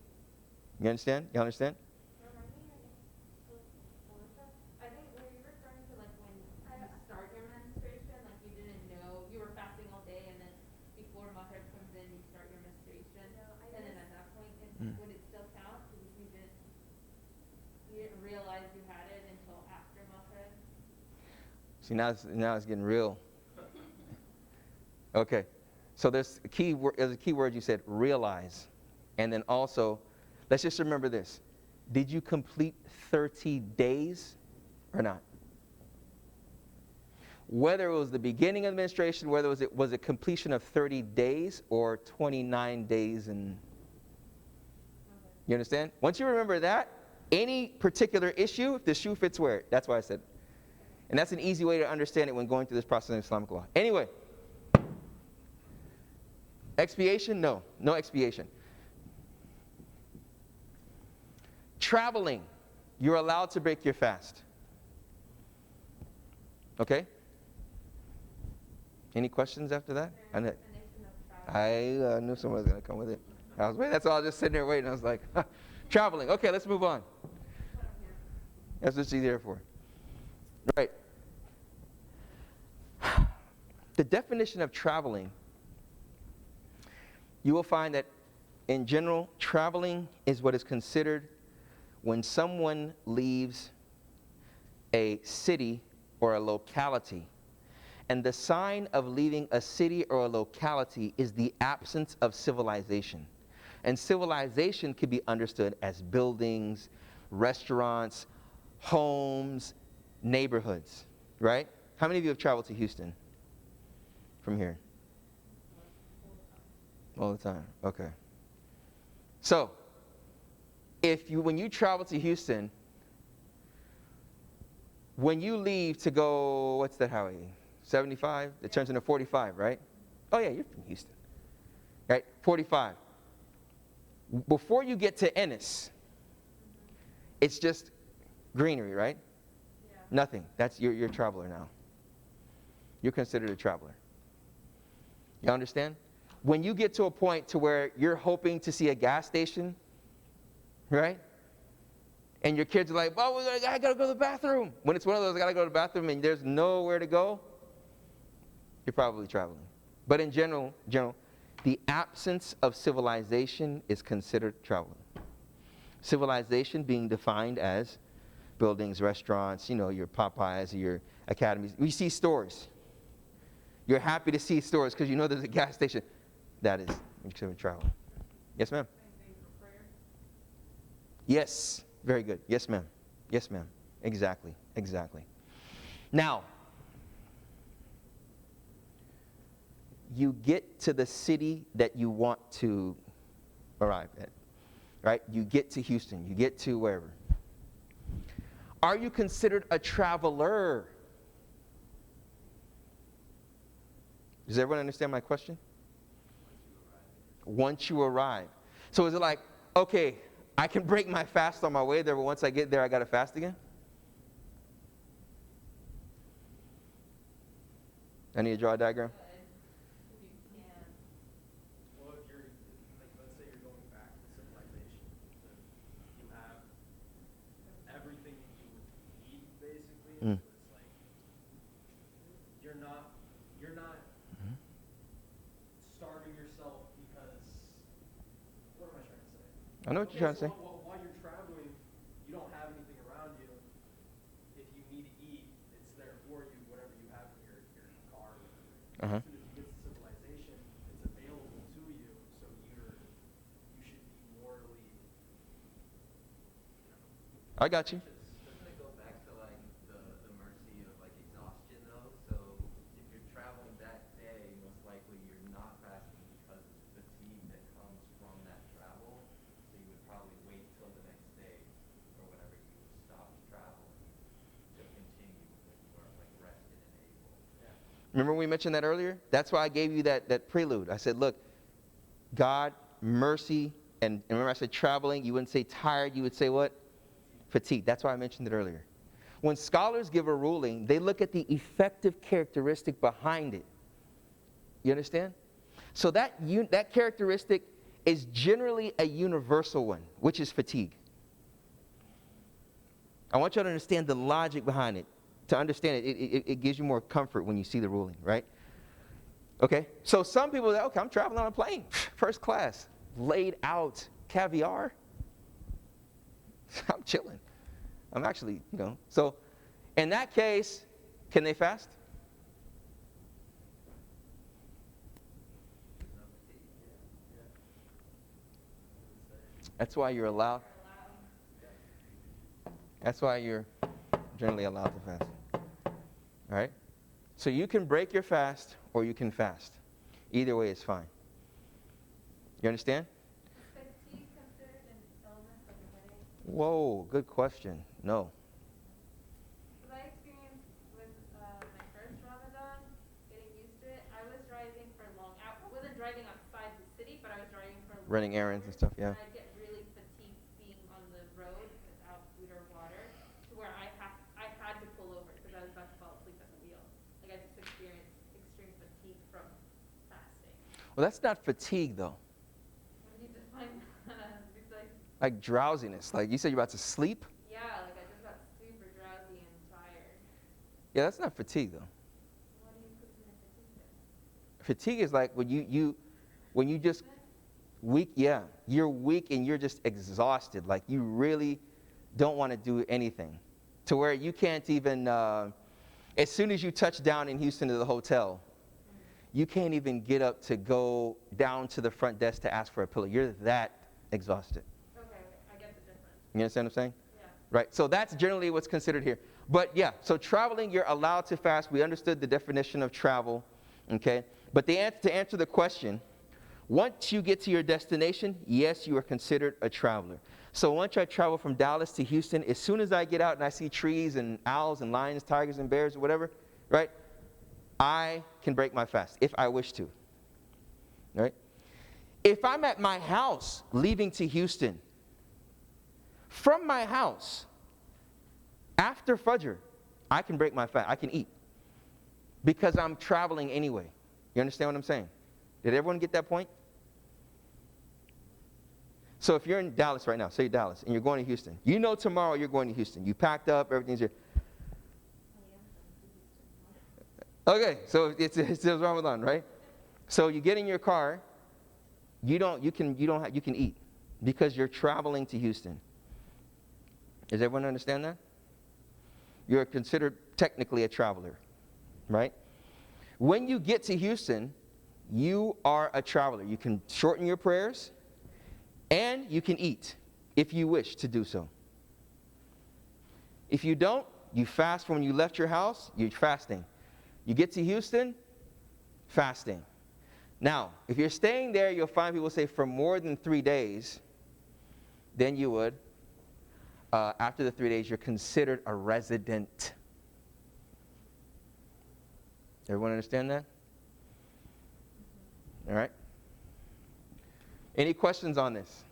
You understand? You understand? Remind me again. Melissa, I think were you referring to like when you start your menstruation, like you didn't know you were fasting all day, and then before Maghrib comes in, you start your menstruation, No, and then at that point, would it still count? Because you didn't realize you had it until after Maghrib. See, now it's getting real. Okay. So there's a key word you said, realize. And then also, let's just remember this. Did you complete 30 days or not? Whether it was the beginning of menstruation, whether it was a completion of 30 days or 29 days and... You understand? Once you remember that, any particular issue, if the shoe fits, wear it. That's why I said. And that's an easy way to understand it when going through this process of Islamic law. Anyway. Expiation? No. No expiation. Traveling. You're allowed to break your fast. Okay? Any questions after that? Definition of travel. I knew someone was going to come with it. I was waiting. That's all. I was just sitting there waiting. I was like, traveling. Okay, let's move on. That's what she's here for. Right. The definition of traveling, you will find that in general, traveling is what is considered when someone leaves a city or a locality. And the sign of leaving a city or a locality is the absence of civilization. And civilization can be understood as buildings, restaurants, homes, neighborhoods, right? How many of you have traveled to Houston from here? All the time. Okay. So, when you travel to Houston, when you leave to go, what's that highway? 75? It turns into 45, right? Oh yeah, you're from Houston. Right? 45. Before you get to Ennis, it's just greenery, right? Yeah. Nothing. That's you're a traveler now. You're considered a traveler. You understand? When you get to a point to where you're hoping to see a gas station, right? And your kids are like, "Oh, I gotta go to the bathroom." When it's one of those, I gotta go to the bathroom, and there's nowhere to go, you're probably traveling. But in general, the absence of civilization is considered traveling. Civilization being defined as buildings, restaurants, your Popeyes, your academies. We see stores. You're happy to see stores because you know there's a gas station. That is considered traveling. Yes, ma'am? Same thing for prayer. Yes. Very good. Yes, ma'am. Yes, ma'am. Exactly. Now, you get to the city that you want to arrive at, right? You get to Houston. You get to wherever. Are you considered a traveler? Does everyone understand my question? Once you arrive. So is it like, okay, I can break my fast on my way there, but once I get there, I got to fast again? I need to draw a diagram. Good, if you can. Well, if you're, like, let's say you're going back to civilization, then you have everything that you would need, basically. Mm. So it's like, you're not starving yourself because, what am I trying to say? I know what you're trying to say. While you're traveling, you don't have anything around you. If you need to eat, it's there for you, whatever you have in your car. Or whatever. Uh-huh. As soon as you get to civilization, it's available to you, so you should be morally, I got you. Doesn't it go back to like the mercy of like exhaustion though? So if you're traveling that day, most likely you're not fasting because of the fatigue that comes from that travel. So you would probably wait till the next day or whenever you stopped traveling to continue when you are like rested and able. Yeah. Remember we mentioned that earlier? That's why I gave you that prelude. I said, look, God, mercy, and remember I said traveling, you wouldn't say tired, you would say what? Fatigue. That's why I mentioned it earlier. When scholars give a ruling, they look at the effective characteristic behind it. You understand? So that characteristic is generally a universal one, which is fatigue. I want you to understand the logic behind it. To understand it, it gives you more comfort when you see the ruling, right? Okay? So some people say, okay, I'm traveling on a plane, first class, laid out, caviar. I'm chilling. I'm actually, So in that case, can they fast? That's why you're allowed. That's why you're generally allowed to fast. All right? So you can break your fast or you can fast. Either way is fine. You understand? Is fatigue considered an illness like a headache? Whoa, good question. No. Because I experienced with my first Ramadan, getting used to it. I was driving for long hours. I wasn't driving outside the city, but I was driving for long Running errands and hours, stuff, yeah. And I'd get really fatigued being on the road without food or water, to where I had to pull over because I was about to fall asleep at the wheel. Like I just experienced extreme fatigue from fasting. Well, that's not fatigue, though. What do you define that as? It's Like drowsiness. Like you said you're about to sleep. yeah, like I just got super drowsy and tired. Yeah, that's not fatigue, though. What do you consider fatigue then? Fatigue is like when you just weak, yeah. You're weak and you're just exhausted. Like you really don't want to do anything. To where you can't even, as soon as you touch down in Houston to the hotel, you can't even get up to go down to the front desk to ask for a pillow. You're that exhausted. Okay, I get the difference. You understand what I'm saying? Yeah. Right. So that's generally what's considered here. But yeah, so traveling, you're allowed to fast. We understood the definition of travel. Okay. But to answer the question, once you get to your destination, yes, you are considered a traveler. So once I travel from Dallas to Houston, as soon as I get out and I see trees and owls and lions, tigers and bears or whatever, right, I can break my fast if I wish to. Right? If I'm at my house leaving to Houston, from my house, after Fajr, I can break my fast. I can eat. Because I'm traveling anyway. You understand what I'm saying? Did everyone get that point? So if you're in Dallas right now, say you're Dallas, and you're going to Houston. You know tomorrow you're going to Houston. You packed up, everything's here. Okay, so it's Ramadan, right? So you get in your car, you can eat because you're traveling to Houston. Does everyone understand that? You're considered technically a traveler, right? When you get to Houston, you are a traveler. You can shorten your prayers and you can eat if you wish to do so. If you don't, you fast from when you left your house, you're fasting. You get to Houston, fasting. Now, if you're staying there, you'll find people say for more than 3 days, then you would. After the 3 days, you're considered a resident. Everyone understand that? All right. Any questions on this?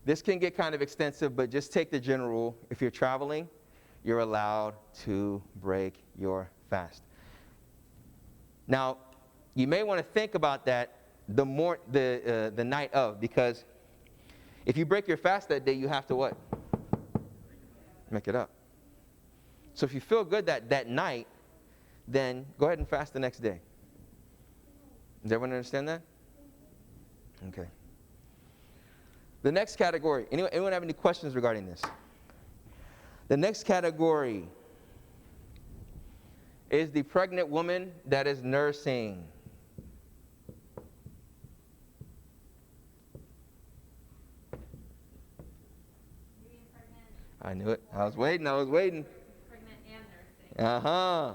This can get kind of extensive, but just take the general rule. If you're traveling, you're allowed to break your fast. Now, you may want to think about that the night of, because if you break your fast that day, you have to what? Make it up. So if you feel good that night, then go ahead and fast the next day. Does everyone understand that? Okay. The next category. Anyone have any questions regarding this? The next category is the pregnant woman that is nursing. You mean pregnant? I knew it. I was waiting. Pregnant and nursing. Uh-huh.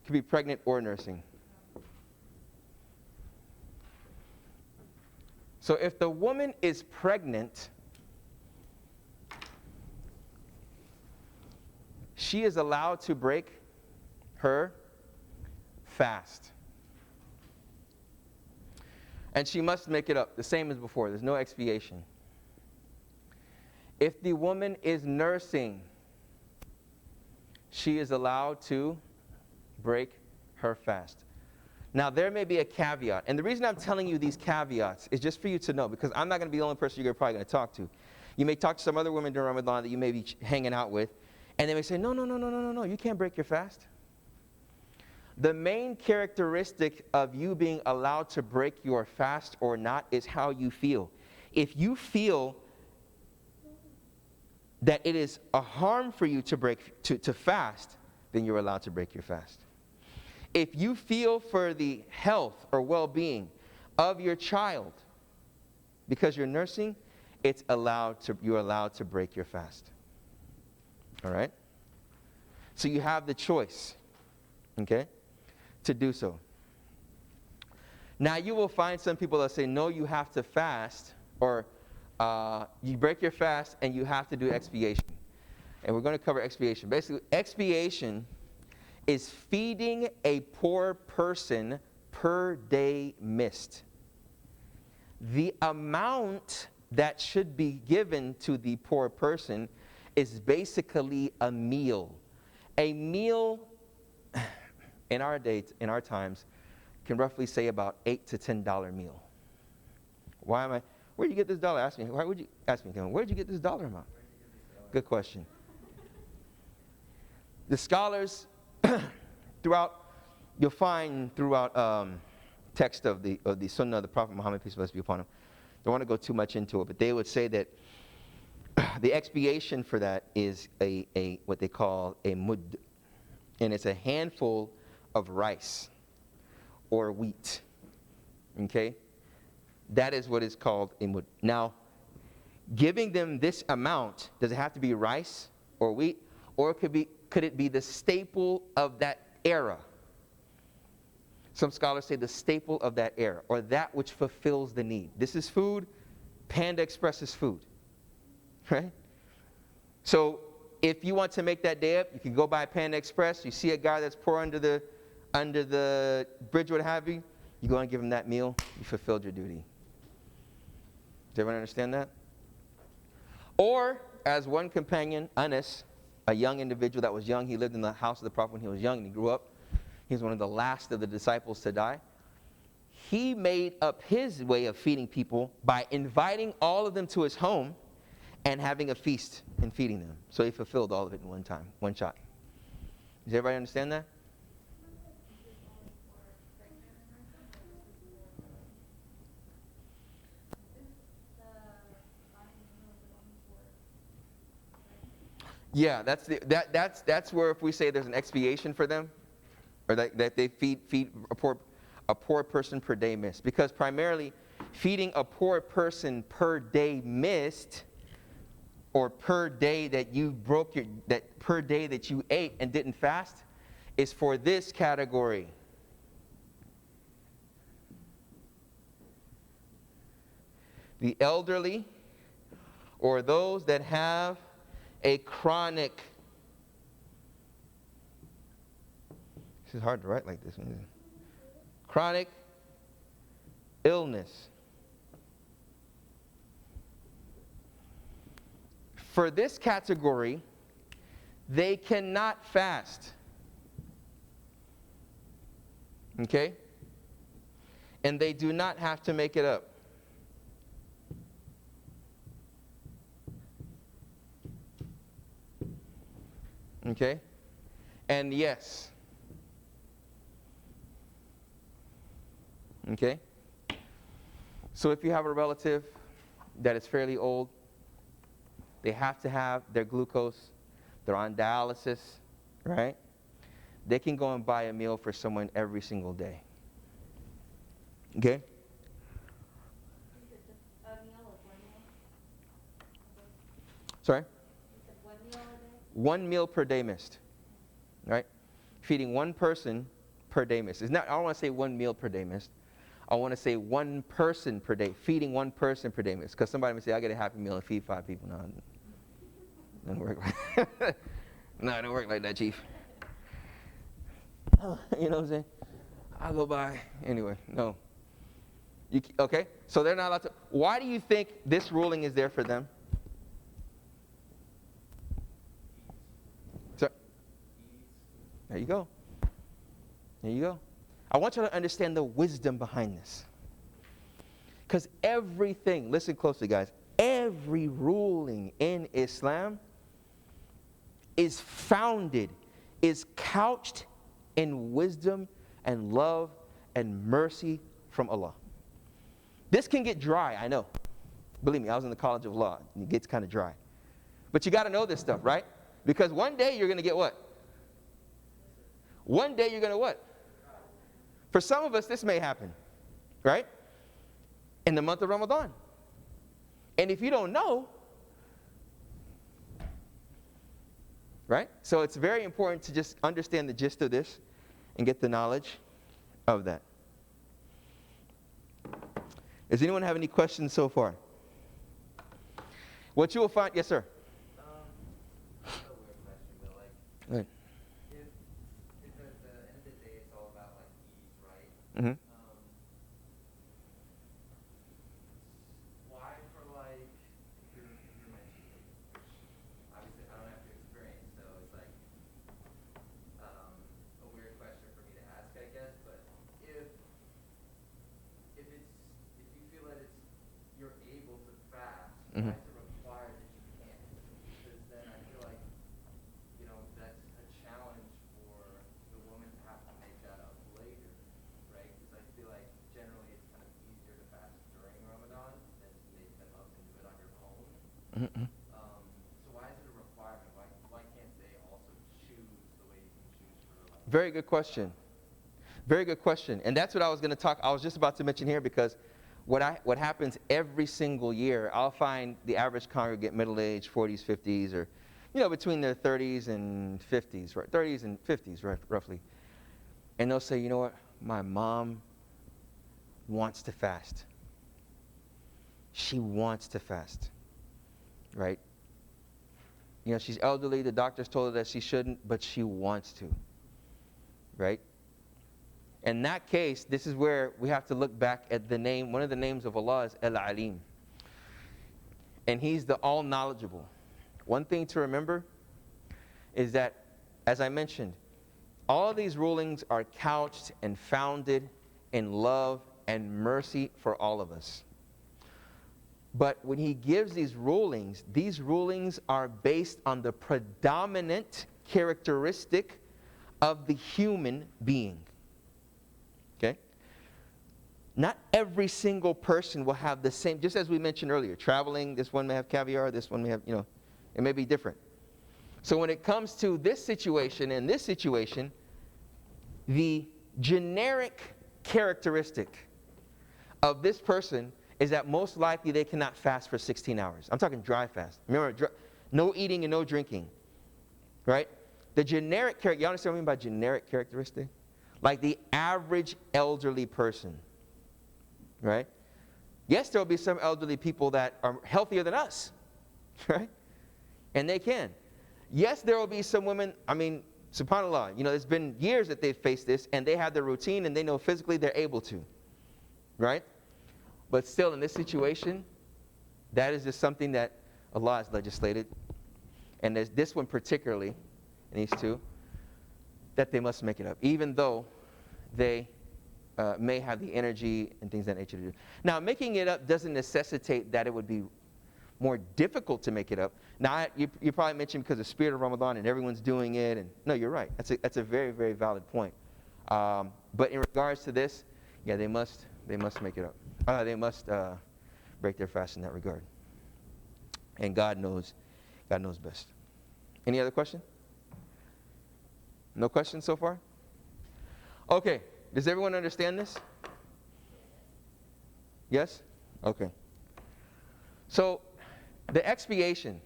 Could be pregnant or nursing. So if the woman is pregnant, she is allowed to break her fast. And she must make it up, the same as before. There's no expiation. If the woman is nursing, she is allowed to break her fast. Now, there may be a caveat. And the reason I'm telling you these caveats is just for you to know, because I'm not going to be the only person you're probably going to talk to. You may talk to some other women during Ramadan that you may be hanging out with, and they may say, no, you can't break your fast. The main characteristic of you being allowed to break your fast or not is how you feel. If you feel that it is a harm for you to fast, then you're allowed to break your fast. If you feel for the health or well-being of your child because you're nursing, you're allowed to break your fast. All right? So you have the choice, okay, to do so. Now you will find some people that say, no, you have to fast, or you break your fast and you have to do expiation. And we're going to cover expiation. Basically, expiation is feeding a poor person per day missed. The amount that should be given to the poor person is basically a meal. A meal in our times can roughly say about $8 to $10 meal. Where'd you get this dollar? Ask me, where'd you get this dollar amount? Good question. The scholars you'll find throughout text of the Sunnah of the Prophet Muhammad, peace and blessings be upon him. Don't want to go too much into it, but they would say that the expiation for that is what they call a mud, and it's a handful of rice or wheat. Okay, that is what is called a mud. Now, giving them this amount, does it have to be rice or wheat, or could it be the staple of that era? Some scholars say the staple of that era, or that which fulfills the need. This is food. Panda Express is food, right? So if you want to make that day up, you can go by Panda Express. You see a guy that's poor under the bridge, what have you. You go and give him that meal. You fulfilled your duty. Does everyone understand that? Or, as one companion, Anas, a young individual that was young, he lived in the house of the Prophet when he was young, and he grew up. He was one of the last of the disciples to die. He made up his way of feeding people by inviting all of them to his home and having a feast and feeding them. So he fulfilled all of it in one time, one shot. Does everybody understand that? Yeah, that's where if we say there's an expiation for them, or that they feed a poor person per day missed. Because primarily, feeding a poor person per day missed, or per day that you per day that you ate and didn't fast, is for this category. The elderly, or those that have a chronic. This is hard to write like this. Chronic illness. For this category, they cannot fast. Okay? And they do not have to make it up. Okay? And yes. Okay? So if you have a relative that is fairly old, they have to have their glucose, they're on dialysis, right? They can go and buy a meal for someone every single day. Okay? Is it just a meal or one meal? Sorry? You said one meal a day? One meal per day missed. Right? Feeding one person per day missed. It's not, I don't want to say one meal per day missed. I want to say one person per day. Feeding one person per day missed. Because somebody may say, I get a Happy Meal and feed 5 people. No, it doesn't work like that. No, it don't work like that, Chief. You know what I'm saying? I'll go by. Anyway, no. Okay? So they're not allowed to. Why do you think this ruling is there for them? So, there you go. There you go. I want you to understand the wisdom behind this. Because everything, listen closely, guys, every ruling in Islam is founded, is couched in wisdom and love and mercy from Allah. This can get dry, I know. Believe me, I was in the College of Law, and it gets kind of dry. But you got to know this stuff, right? Because one day you're going to get what? One day you're going to what? For some of us, this may happen, right? In the month of Ramadan. And if you don't know, right? So it's very important to just understand the gist of this and get the knowledge of that. Does anyone have any questions so far? What you will find, yes, sir. It's a weird question, but like, Go ahead. if at the end of the day it's all about like ease, right? Mm-hmm. Why for like, if you're mentioning, which obviously I don't have to experience, so it's like a weird question for me to ask, I guess. But if you feel that you're able to fast, Mhm. why is it required that you can't? Because then I feel like, that's a challenge for the woman to have to make that up later, right? Because I feel like generally it's kind of easier to fast during Ramadan than to make them up and do it on your own. Mm-hmm. So why is it a requirement? Why can't they also choose the way you can choose for like? Very good question. Very good question. And that's what I was going to talk. I was just about to mention here because what happens every single year, I'll find the average congregant middle-aged, 40s, 50s, or between their 30s and 50s, right? 30s and 50s, right, roughly. And they'll say, you know what? My mom wants to fast. She wants to fast, right? She's elderly. The doctors told her that she shouldn't, but she wants to, right? In that case, this is where we have to look back at the name. One of the names of Allah is Al-Alim. And He's the all-knowledgeable. One thing to remember is that, as I mentioned, all these rulings are couched and founded in love and mercy for all of us. But when He gives these rulings are based on the predominant characteristic of the human being. Okay? Not every single person will have the same, just as we mentioned earlier, traveling, this one may have caviar, this one may have, it may be different. So when it comes to this situation and this situation, the generic characteristic of this person is that most likely they cannot fast for 16 hours. I'm talking dry fast. Remember, no eating and no drinking, right? The generic character, you understand what I mean by generic characteristic? Like the average elderly person, right? Yes, there will be some elderly people that are healthier than us, right? And they can. Yes, there will be some women, subhanAllah, it's been years that they've faced this, and they have their routine, and they know physically they're able to, right? But still, in this situation, that is just something that Allah has legislated, and there's this one particularly, and these two, that they must make it up, even though they may have the energy and things of that nature to do. Now, making it up doesn't necessitate that it would be more difficult to make it up. Now, you probably mentioned because of the spirit of Ramadan and everyone's doing it, and no, you're right. That's a very, very valid point. But in regards to this, yeah, they must make it up. They must break their fast in that regard. And God knows best. Any other question? No questions so far? Okay. Does everyone understand this? Yes? Okay. So, the expiation.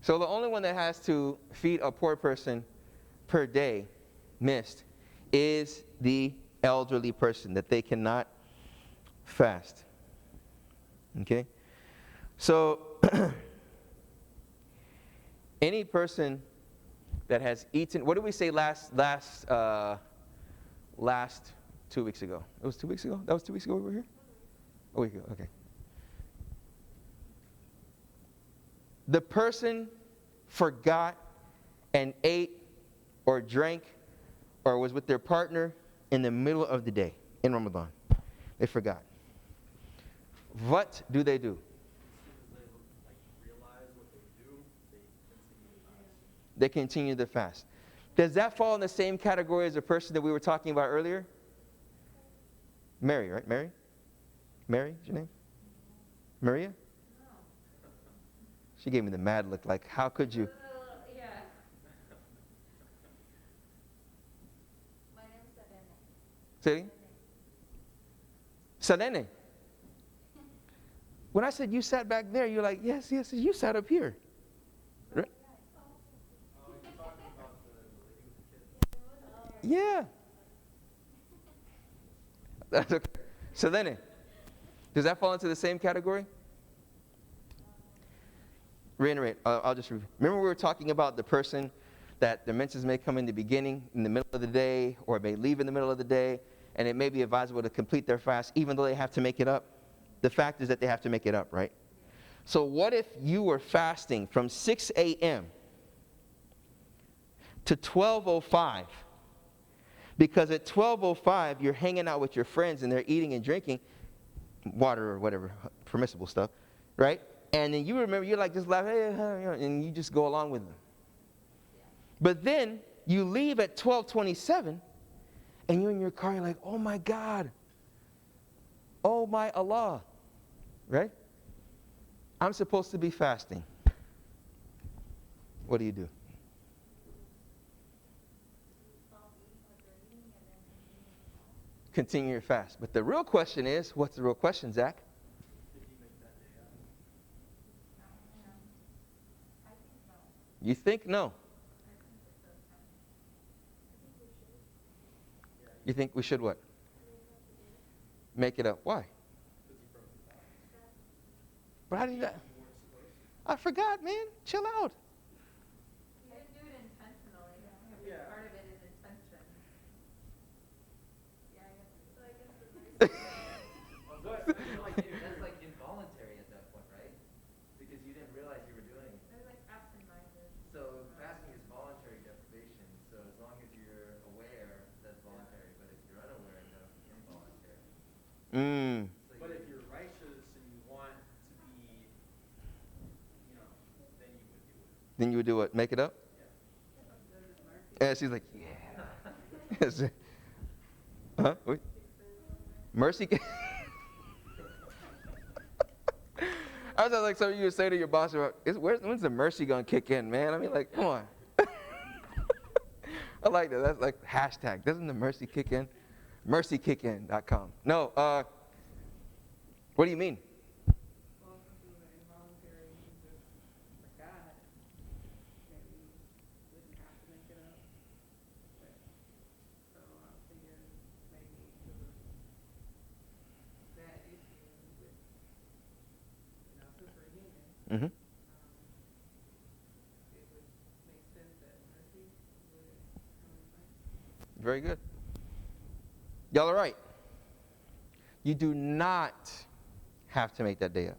So, the only one that has to feed a poor person per day missed is the elderly person, that they cannot fast. Okay? So, any person that has eaten, what did we say last 2 weeks ago? It was 2 weeks ago? That was 2 weeks ago we were here? A week ago, okay. The person forgot and ate or drank or was with their partner in the middle of the day in Ramadan. They forgot. What do they do? They continue the fast. Does that fall in the same category as the person that we were talking about earlier? Mary, right? Mary? Mary is your name? Maria? No. She gave me the mad look like, how could you? Yeah. My name is Sadene. Say it again? Salene. When I said you sat back there, you're like, yes, you sat up here. Right? Yeah. That's okay. Salene. Does that fall into the same category? Reiterate. I'll just remember we were talking about the person that the menses may come in the beginning, in the middle of the day, or may leave in the middle of the day, and it may be advisable to complete their fast even though they have to make it up. The fact is that they have to make it up, right? So what if you were fasting from 6 a.m. to 12:05? Because at 12:05 you're hanging out with your friends and they're eating and drinking water or whatever permissible stuff, right? And then you remember, you're like just laughing, and you just go along with them. But then you leave at 12:27, and you're in your car. You're like, oh my God, oh my Allah, right? I'm supposed to be fasting. What do you do? Continue your fast. But the real question is, what's the real question, Zach? Did he make that day up? You think no? You think we should what? Make it up. Why? But how did that? I forgot, man. Chill out. You didn't do it intentionally. Yeah. Part of it is intention. Yeah, I guess. So I guess the That's like involuntary at that point, right? Because you didn't realize you were doing it. It was like absent-minded. So fasting is voluntary deprivation. So as long as you're aware, that's voluntary. But if you're unaware, that's involuntary. So But if you're righteous and you want to be, then you would do it. Then you would do what? Make it up? And she's like, yeah. Huh? Wait. Mercy. I was like something you would say to your boss about, when's the mercy going to kick in, man? I mean, like, come on. I like that. That's like hashtag. Doesn't the mercy kick in? Mercykickin.com. No, what do you mean? Well, since it was involuntary, you just forgot. Maybe you wouldn't have to make it up. But, so I figured maybe because of that issue with, since we're human, Mm-hmm. it would make sense that mercy would come in place. Very good. Y'all are right. You do not have to make that day up.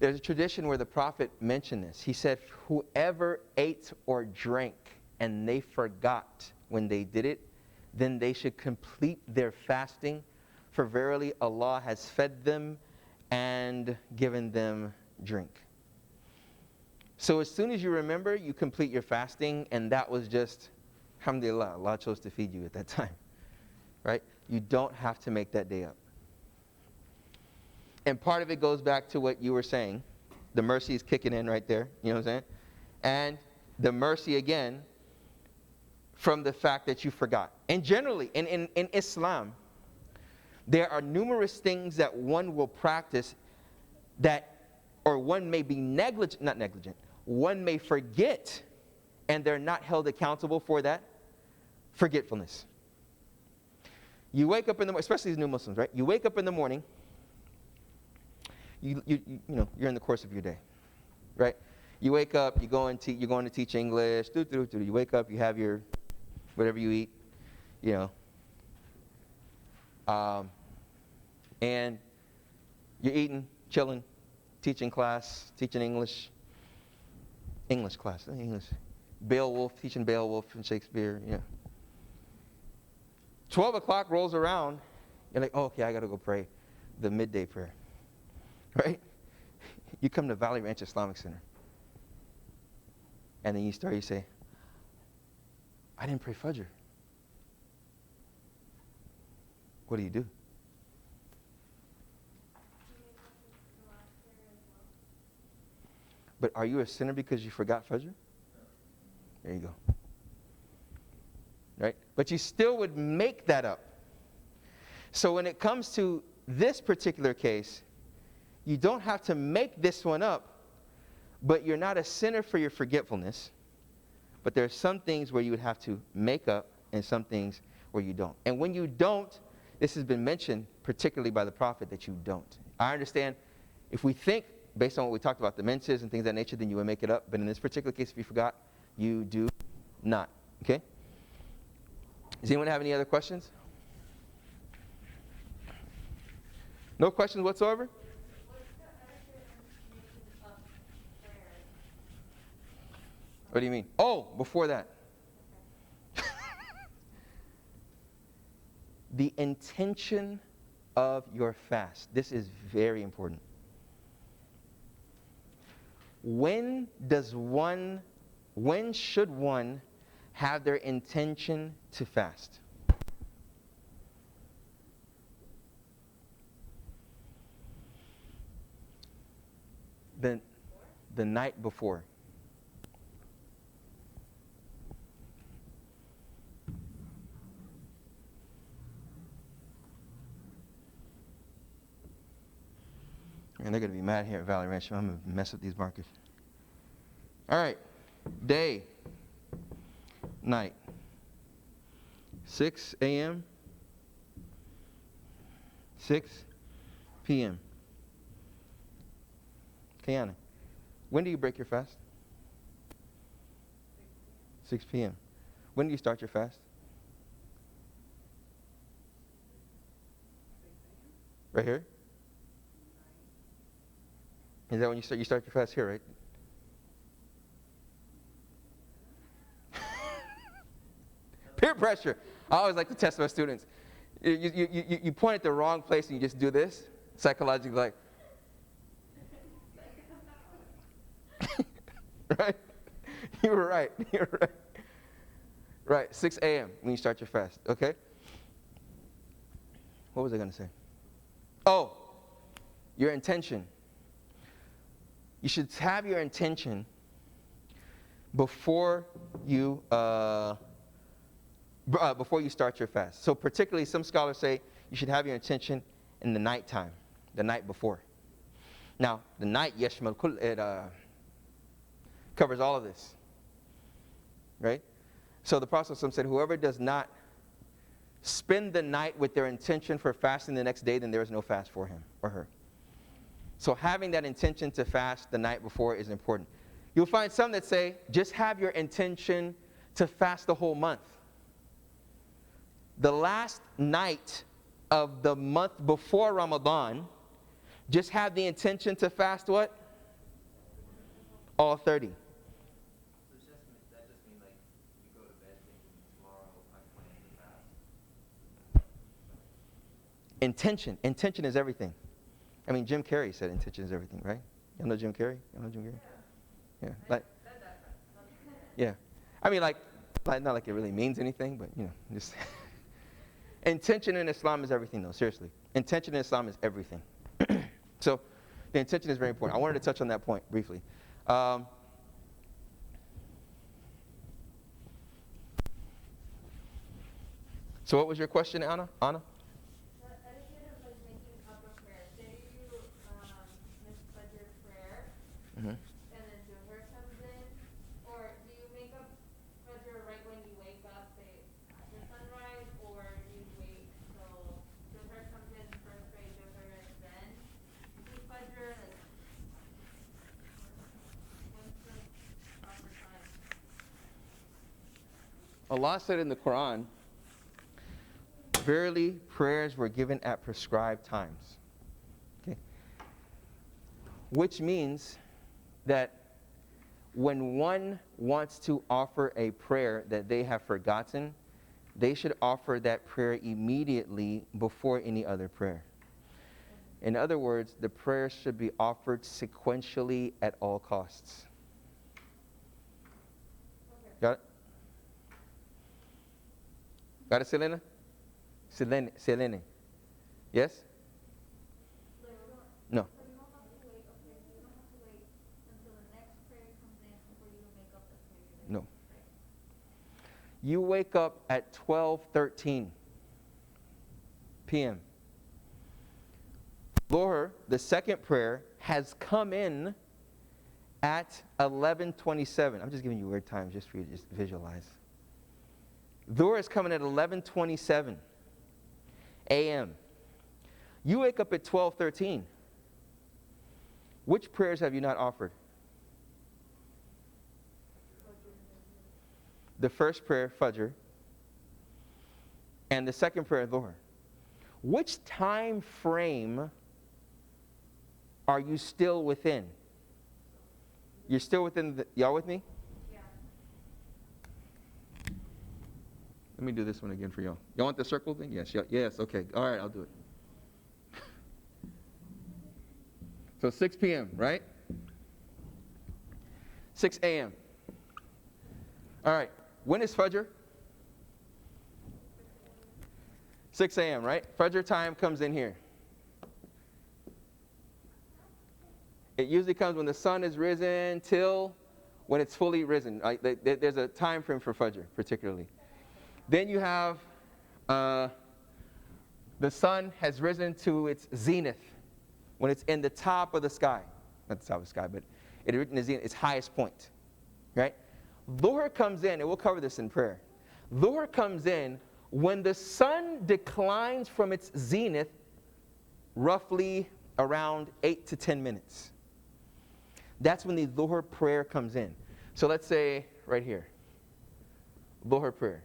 There's a tradition where the Prophet mentioned this. He said, whoever ate or drank and they forgot when they did it, then they should complete their fasting, for verily Allah has fed them and given them drink. So as soon as you remember, you complete your fasting, and that was just, alhamdulillah, Allah chose to feed you at that time, right? You don't have to make that day up. And part of it goes back to what you were saying. The mercy is kicking in right there, you know what I'm saying? And the mercy again from the fact that you forgot. And generally, in Islam, there are numerous things that one will practice that, or one may be not negligent, one may forget, and they're not held accountable for that forgetfulness. You wake up in the morning, especially as new Muslims, right? You wake up in the morning, you know, you're in the course of your day, right? You wake up, you're going to teach English, you wake up, you have your, whatever you eat, you know, and you're eating, chilling, teaching class, teaching English class, Beowulf, teaching Beowulf and Shakespeare, you know. 12 o'clock rolls around, you're like, oh, okay, I got to go pray the midday prayer, right? You come to Valley Ranch Islamic Center, and then you say, I didn't pray Fajr. What do you do? But are you a sinner because you forgot Fajr? There you go. Right? But you still would make that up. So when it comes to this particular case, you don't have to make this one up, but you're not a sinner for your forgetfulness. But there are some things where you would have to make up and some things where you don't. And when you don't, this has been mentioned particularly by the Prophet that you don't. I understand if we think, based on what we talked about, the menses and things of that nature, then you would make it up. But in this particular case, if you forgot, you do not. Okay? Does anyone have any other questions? No questions whatsoever? What's the etiquette and making up prayers? What do you mean? Oh, before that. The intention of your fast. This is very important. When should one have their intention to fast? The night before. And they're going to be mad here at Valley Ranch. I'm going to mess up these markers. All right. Day. Night. 6 a.m. 6 p.m. Kiana, when do you break your fast? 6 p.m. When do you start your fast? 6 a.m. Right here? Is that when you start your fast here, right? Peer pressure. I always like to test my students. You point at the wrong place and you just do this, psychologically like, right? You were right. You're right. Right, 6 a.m. when you start your fast, okay? What was I going to say? Oh, your intention. You should have your intention before you start your fast. So particularly some scholars say you should have your intention in the nighttime, the night before. Now, the night, yashmal kul, it covers all of this, right? So the Prophet said, whoever does not spend the night with their intention for fasting the next day, then there is no fast for him or her. So having that intention to fast the night before is important. You'll find some that say, just have your intention to fast the whole month. The last night of the month before Ramadan, just have the intention to fast what? All 30. So it's just, that just means like you go to bed thinking tomorrow I plan to fast. Intention is everything. I mean, Jim Carrey said intention is everything, right? Y'all know Jim Carrey? Yeah. Like, yeah. I mean, like not like it really means anything, but just intention in Islam is everything, though. Seriously, intention in Islam is everything. So, the intention is very important. I wanted to touch on that point briefly. So, what was your question, Anna? The etiquette of like making up a prayer. Say you miss Fajr prayer, Mm-hmm. and then Zuhr comes in, or do you make up Fajr right when you wake up, say after sunrise, or you wait till Zuhr comes in first, pray Zuhr, and then do Fajr? Like, what's the proper time? Allah said in the Quran, verily, prayers were given at prescribed times. Okay? Which means that when one wants to offer a prayer that they have forgotten, they should offer that prayer immediately before any other prayer. In other words, the prayer should be offered sequentially at all costs. Okay. Got it? Got it, Selena? Selene. Yes? No. So you don't have to wait, okay, so you don't have to wait until the next prayer comes in before you make up the prayer. No. Right. You wake up at 12:13 p.m. Dhuhr, the second prayer, has come in at 11:27. I'm just giving you weird times just for you to just visualize. Dhuhr is coming at 11:27 a.m. You wake up at 12:13. Which prayers have you not offered? The first prayer, Fajr, and the second prayer, Dhuhr. Which time frame are you still within? You're still within y'all with me? Yeah. Let me do this one again for y'all. Y'all want the circle thing? Yes, yes, okay. All right, I'll do it. So 6 p.m., right? 6 a.m. All right, when is Fajr? 6 a.m., right? Fajr time comes in here. It usually comes when the sun is risen till when it's fully risen. Right? There's a time frame for Fajr, particularly. Then you have the sun has risen to its zenith when it's in the top of the sky. Not the top of the sky, but in the zenith, its highest point. Right? Dhuhr comes in, and we'll cover this in prayer. Dhuhr comes in when the sun declines from its zenith roughly around 8 to 10 minutes. That's when the Dhuhr prayer comes in. So let's say right here, Dhuhr prayer.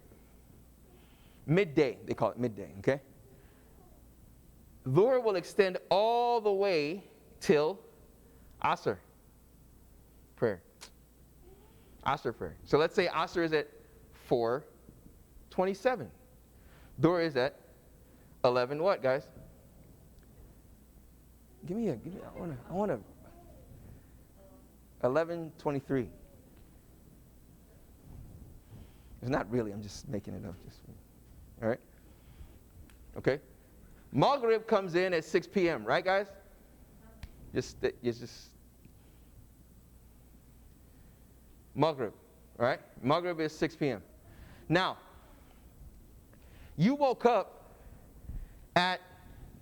Midday, they call it midday, okay? Dhuhr will extend all the way till Asr prayer. Asr prayer. So let's say Asr is at 4:27. Dhuhr is at 11 what, guys? Give me, I want to 11:23. It's not really, I'm just making it up. All right? Okay? Maghrib comes in at 6 p.m., right, guys? Just Maghrib, all right? Maghrib is 6 p.m. Now, you woke up at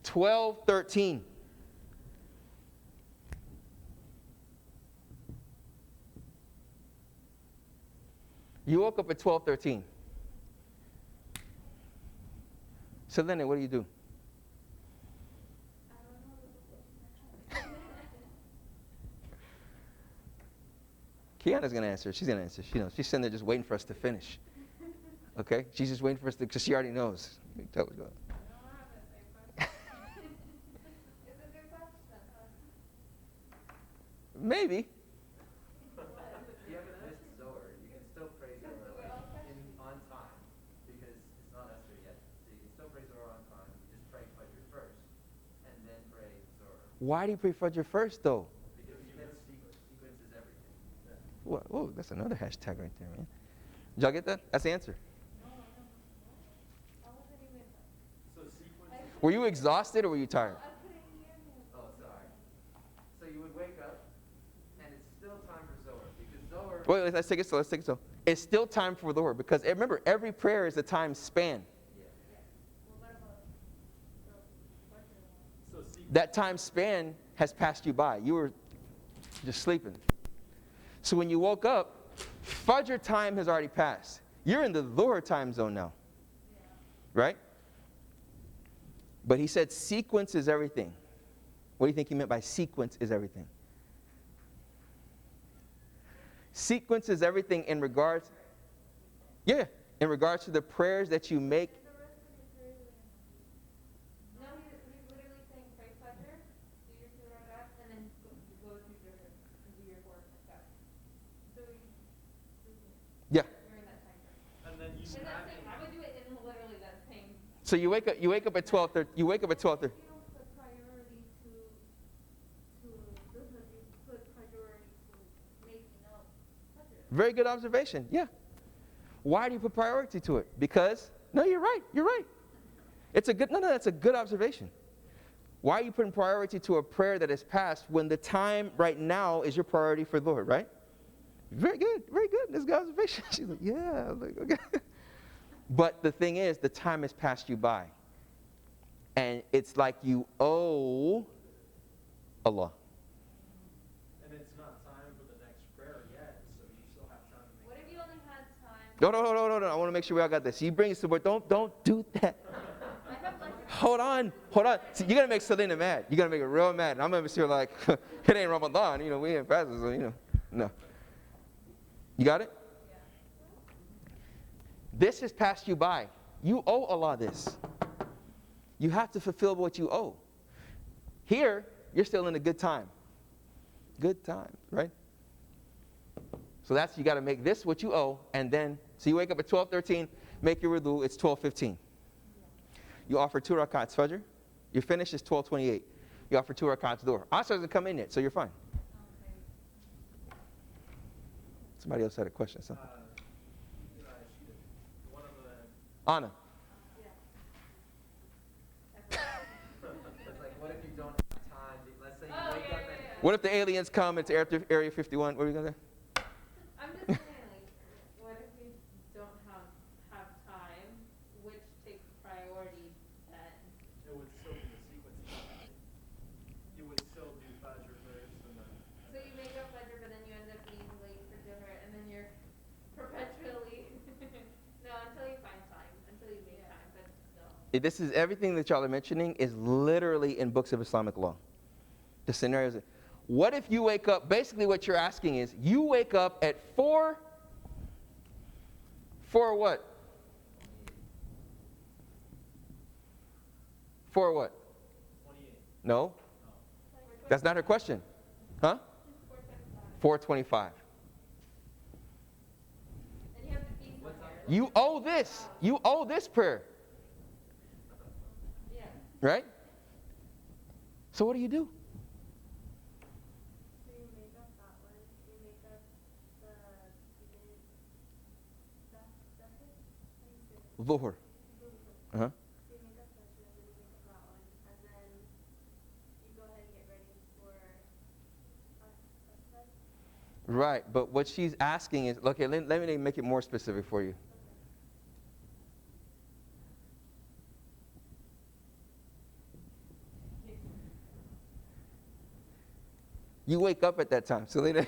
12:13. You woke up at 12:13. So then, what do you do? Kiana's going to answer. She's going to answer. She knows. She's sitting there just waiting for us to finish. Okay? She's just waiting for us to, because she already knows. You can tell what's going on. Is it your question? Maybe. Why do you pray Fajr first, though? Because you get sequence is everything. Whoa, that's another hashtag right there, man. Did y'all get that? That's the answer. I wasn't even. So sequence. Were you exhausted or were you tired? I couldn't hear him. Oh, sorry. So you would wake up, and it's still time for Zohar, because Zohar. Wait, let's take it slow. It's still time for the Lord because remember, every prayer is a time span. Well, what about the Fajr one? So sequence. That time span has passed you by. You were just sleeping. So when you woke up, Fajr time has already passed. You're in the Dhuhr time zone now. Right? But he said sequence is everything. What do you think he meant by sequence is everything? Sequence is everything in regards, in regards to the prayers that you make. No, he's literally saying pray Fajr, do your two rakats, and then go to Dhuhr and do your 4 rakats. So Yeah. during that time frame. And then you Is can that add same? I would do it in literally that same. So you wake up at 12:30. You wake up at 12:30. You don't put priority to Dhuhr, you put priority to making up Fajr. Very good observation. Yeah. Why do you put priority to it? Because you're right. That's a good observation. Why are you putting priority to a prayer that is past when the time right now is your priority for the Lord, right? Very good. That's a good observation. She's like, yeah. I'm like, okay. But the thing is, the time has passed you by. And it's like you owe Allah. And it's not time for the next prayer yet, so you still have time to make. What if you only had time? No. I want to make sure we all got this. You bring it to word. Don't do that. I have like. Hold on. See, you're going to make Selena mad. You're going to make her real mad. And I'm going to be here like, it ain't Ramadan. We ain't fasting, so, no. You got it? Yeah. This has passed you by. You owe Allah this. You have to fulfill what you owe. Here, you're still in a good time. Good time, right? So you got to make this what you owe, and then, so you wake up at 12:13, make your wudu, it's 12:15. You offer 2 rakats Fajr. Your finish is 12:28. You offer 2 rakats Dhuhr. Asr doesn't come in yet, so you're fine. Okay. Somebody else had a question, son. One of the. Anna. It's like, what if you don't have time? Let's say you Oh, wake yeah, up yeah, and. yeah. What if the aliens come into Area 51? What are we going to do? I'm just saying, like, what if we don't have time, which takes priority then? It would still be the sequence. You would still do Fajr first, and then. So you make up Fajr, but then you end up being late for Dhuhr, and then you're perpetually. No, until you find time, until you make time, but still. This is everything that y'all are mentioning is literally in books of Islamic law. The scenarios. What if you wake up, basically what you're asking is, you wake up at 4 what? 28. No? That's not her question. Huh? 4:25. And you have to be somewhere. You owe this. You owe this prayer. Yeah. Right? So what do you do? So you make up that one, you make up the that's it? How do you say it? Dhuhr. Uh-huh. So you make up Fajr, and then you make up that one, and then you go ahead and get ready for us. Right, but what she's asking is, okay, let me make it more specific for you. You wake up at that time, so later.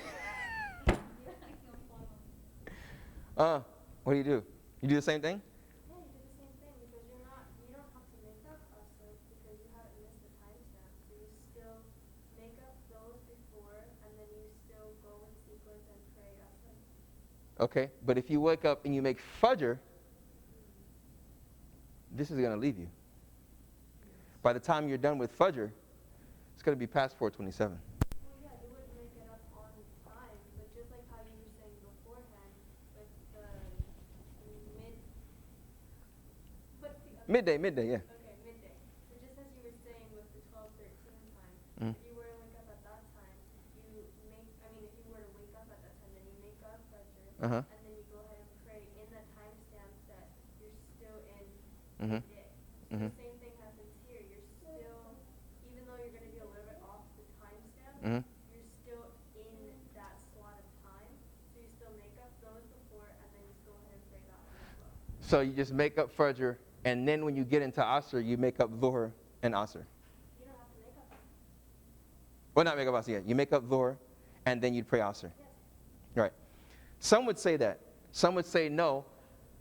What do? You do the same thing? Yeah, you do the same thing because you don't have to make up us because you haven't missed the timestamp. So you still make up those before, and then you still go in sequence and pray us. Okay, but if you wake up and you make Fajr, this is going to leave you. By the time you're done with Fajr, it's going to be past 4:27. Well, yeah, you wouldn't make it up on time, but just like how you were saying beforehand, with the Midday, yeah. Okay, midday. So just as you were saying with the 12:13 time, Mm. If you were to wake up at that time, if you were to wake up at that time, then you make up Fajr, Uh-huh. and then you go ahead and pray in the timestamps that you're still in Mhm. the day. So Mhm. the same thing happens here. You're still, even though you're going to be a little bit off the timestamp, Mhm. you're still in that slot of time. So you still make up those before, and then you just go ahead and pray that one as well. So you just make up Fajr, and then when you get into Asr, you make up Dhuhr and Asr. You don't have to make up. Well, not make up Asr yet. You make up Dhuhr, and then you'd pray Asr. Yes. Right. Some would say that. Some would say no.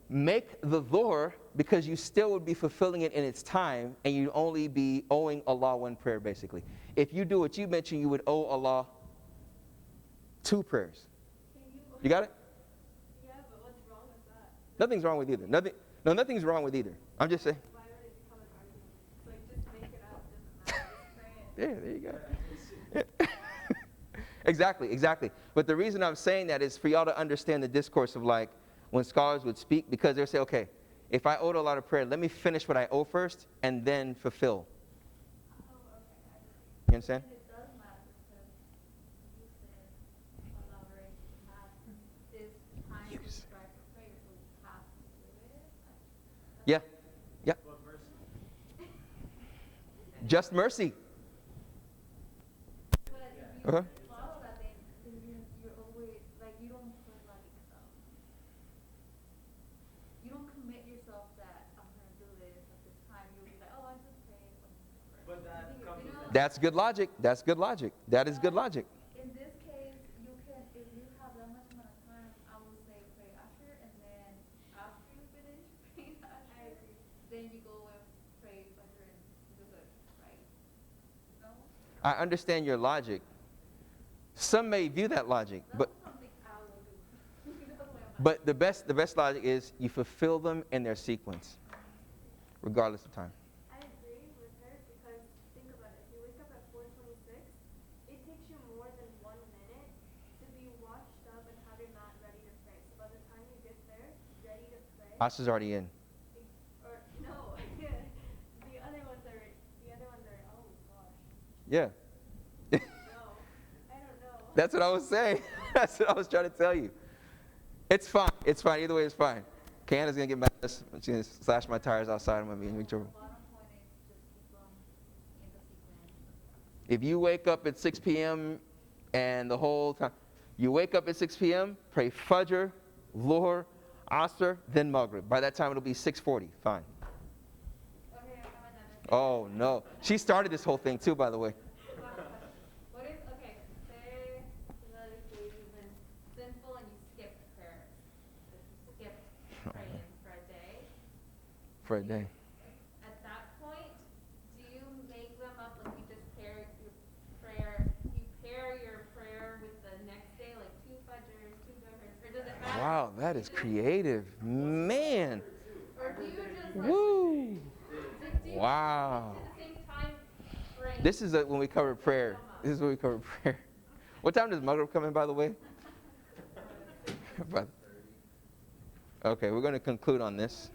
Make the Dhuhr because you still would be fulfilling it in its time, and you'd only be owing Allah one prayer, basically. If you do what you mentioned, you would owe Allah 2 prayers. Can you? You got it? Yeah, but what's wrong with that? Nothing's wrong with either. Nothing's wrong with either. I'm just saying. Why would it become an argument? It's like, just make it up. Doesn't matter. Just pray it. There you go. Exactly. But the reason I'm saying that is for y'all to understand the discourse of like when scholars would speak, because they'll say, okay, if I owed a lot of prayer, let me finish what I owe first and then fulfill. Oh, okay. You understand? And it does matter because you said Allah already has this time Yes. prescribed for prayer, so you have to do it. Yeah. But mercy. Just mercy. But if you Uh-huh. follow that, then you're always like you don't put like you don't commit yourself that I'm gonna do this at this time. You'll be like, oh, I just pray whenever. But that comes with that. That's good logic. That is good logic. In this case, you can if you have that much amount of time, I will say pray after, and then after you finish praying after, then you go and pray Fajr and Zuhr, right? No. I understand your logic. Some may view that logic, but That's something I will do. You know what I'm but the best logic is you fulfill them in their sequence, regardless of time. I agree with her because think about it. If you wake up at 4:26, it takes you more than 1 minute to be washed up and have your mat ready to pray. So by the time you get there, ready to pray, Asr's already in. or no, the other ones are. Oh gosh, Yeah. no, I don't know. That's what I was saying. That's what I was trying to tell you. It's fine. Either way, it's fine. Kiana's going to get mad at us. She's going to slash my tires outside. I'm going to be in trouble. The bottom point is just keep them in the sequence. If you wake up at 6 p.m. and the whole time, you wake up at 6 p.m., pray Fajr, Dhuhr, Asr, then Maghrib. By that time, it'll be 6:40. Fine. Okay, I got my dentist. Oh, no. She started this whole thing, too, by the way. What if, okay, say hypothetically you've been sinful and you skipped prayer. You skipped praying for a day. For a day. At that point, do you make them up like you just pair your prayer, you pair your prayer with the next day, like 2 Fajrs, 2 Dhuhrs, or does it matter? Wow, that is creative. Man. Or do you just like, Woo. do you Wow. at the same time frame? This is when we cover prayer. This is when we cover prayer. What time does Maghrib come in, by the way? Okay, we're going to conclude on this.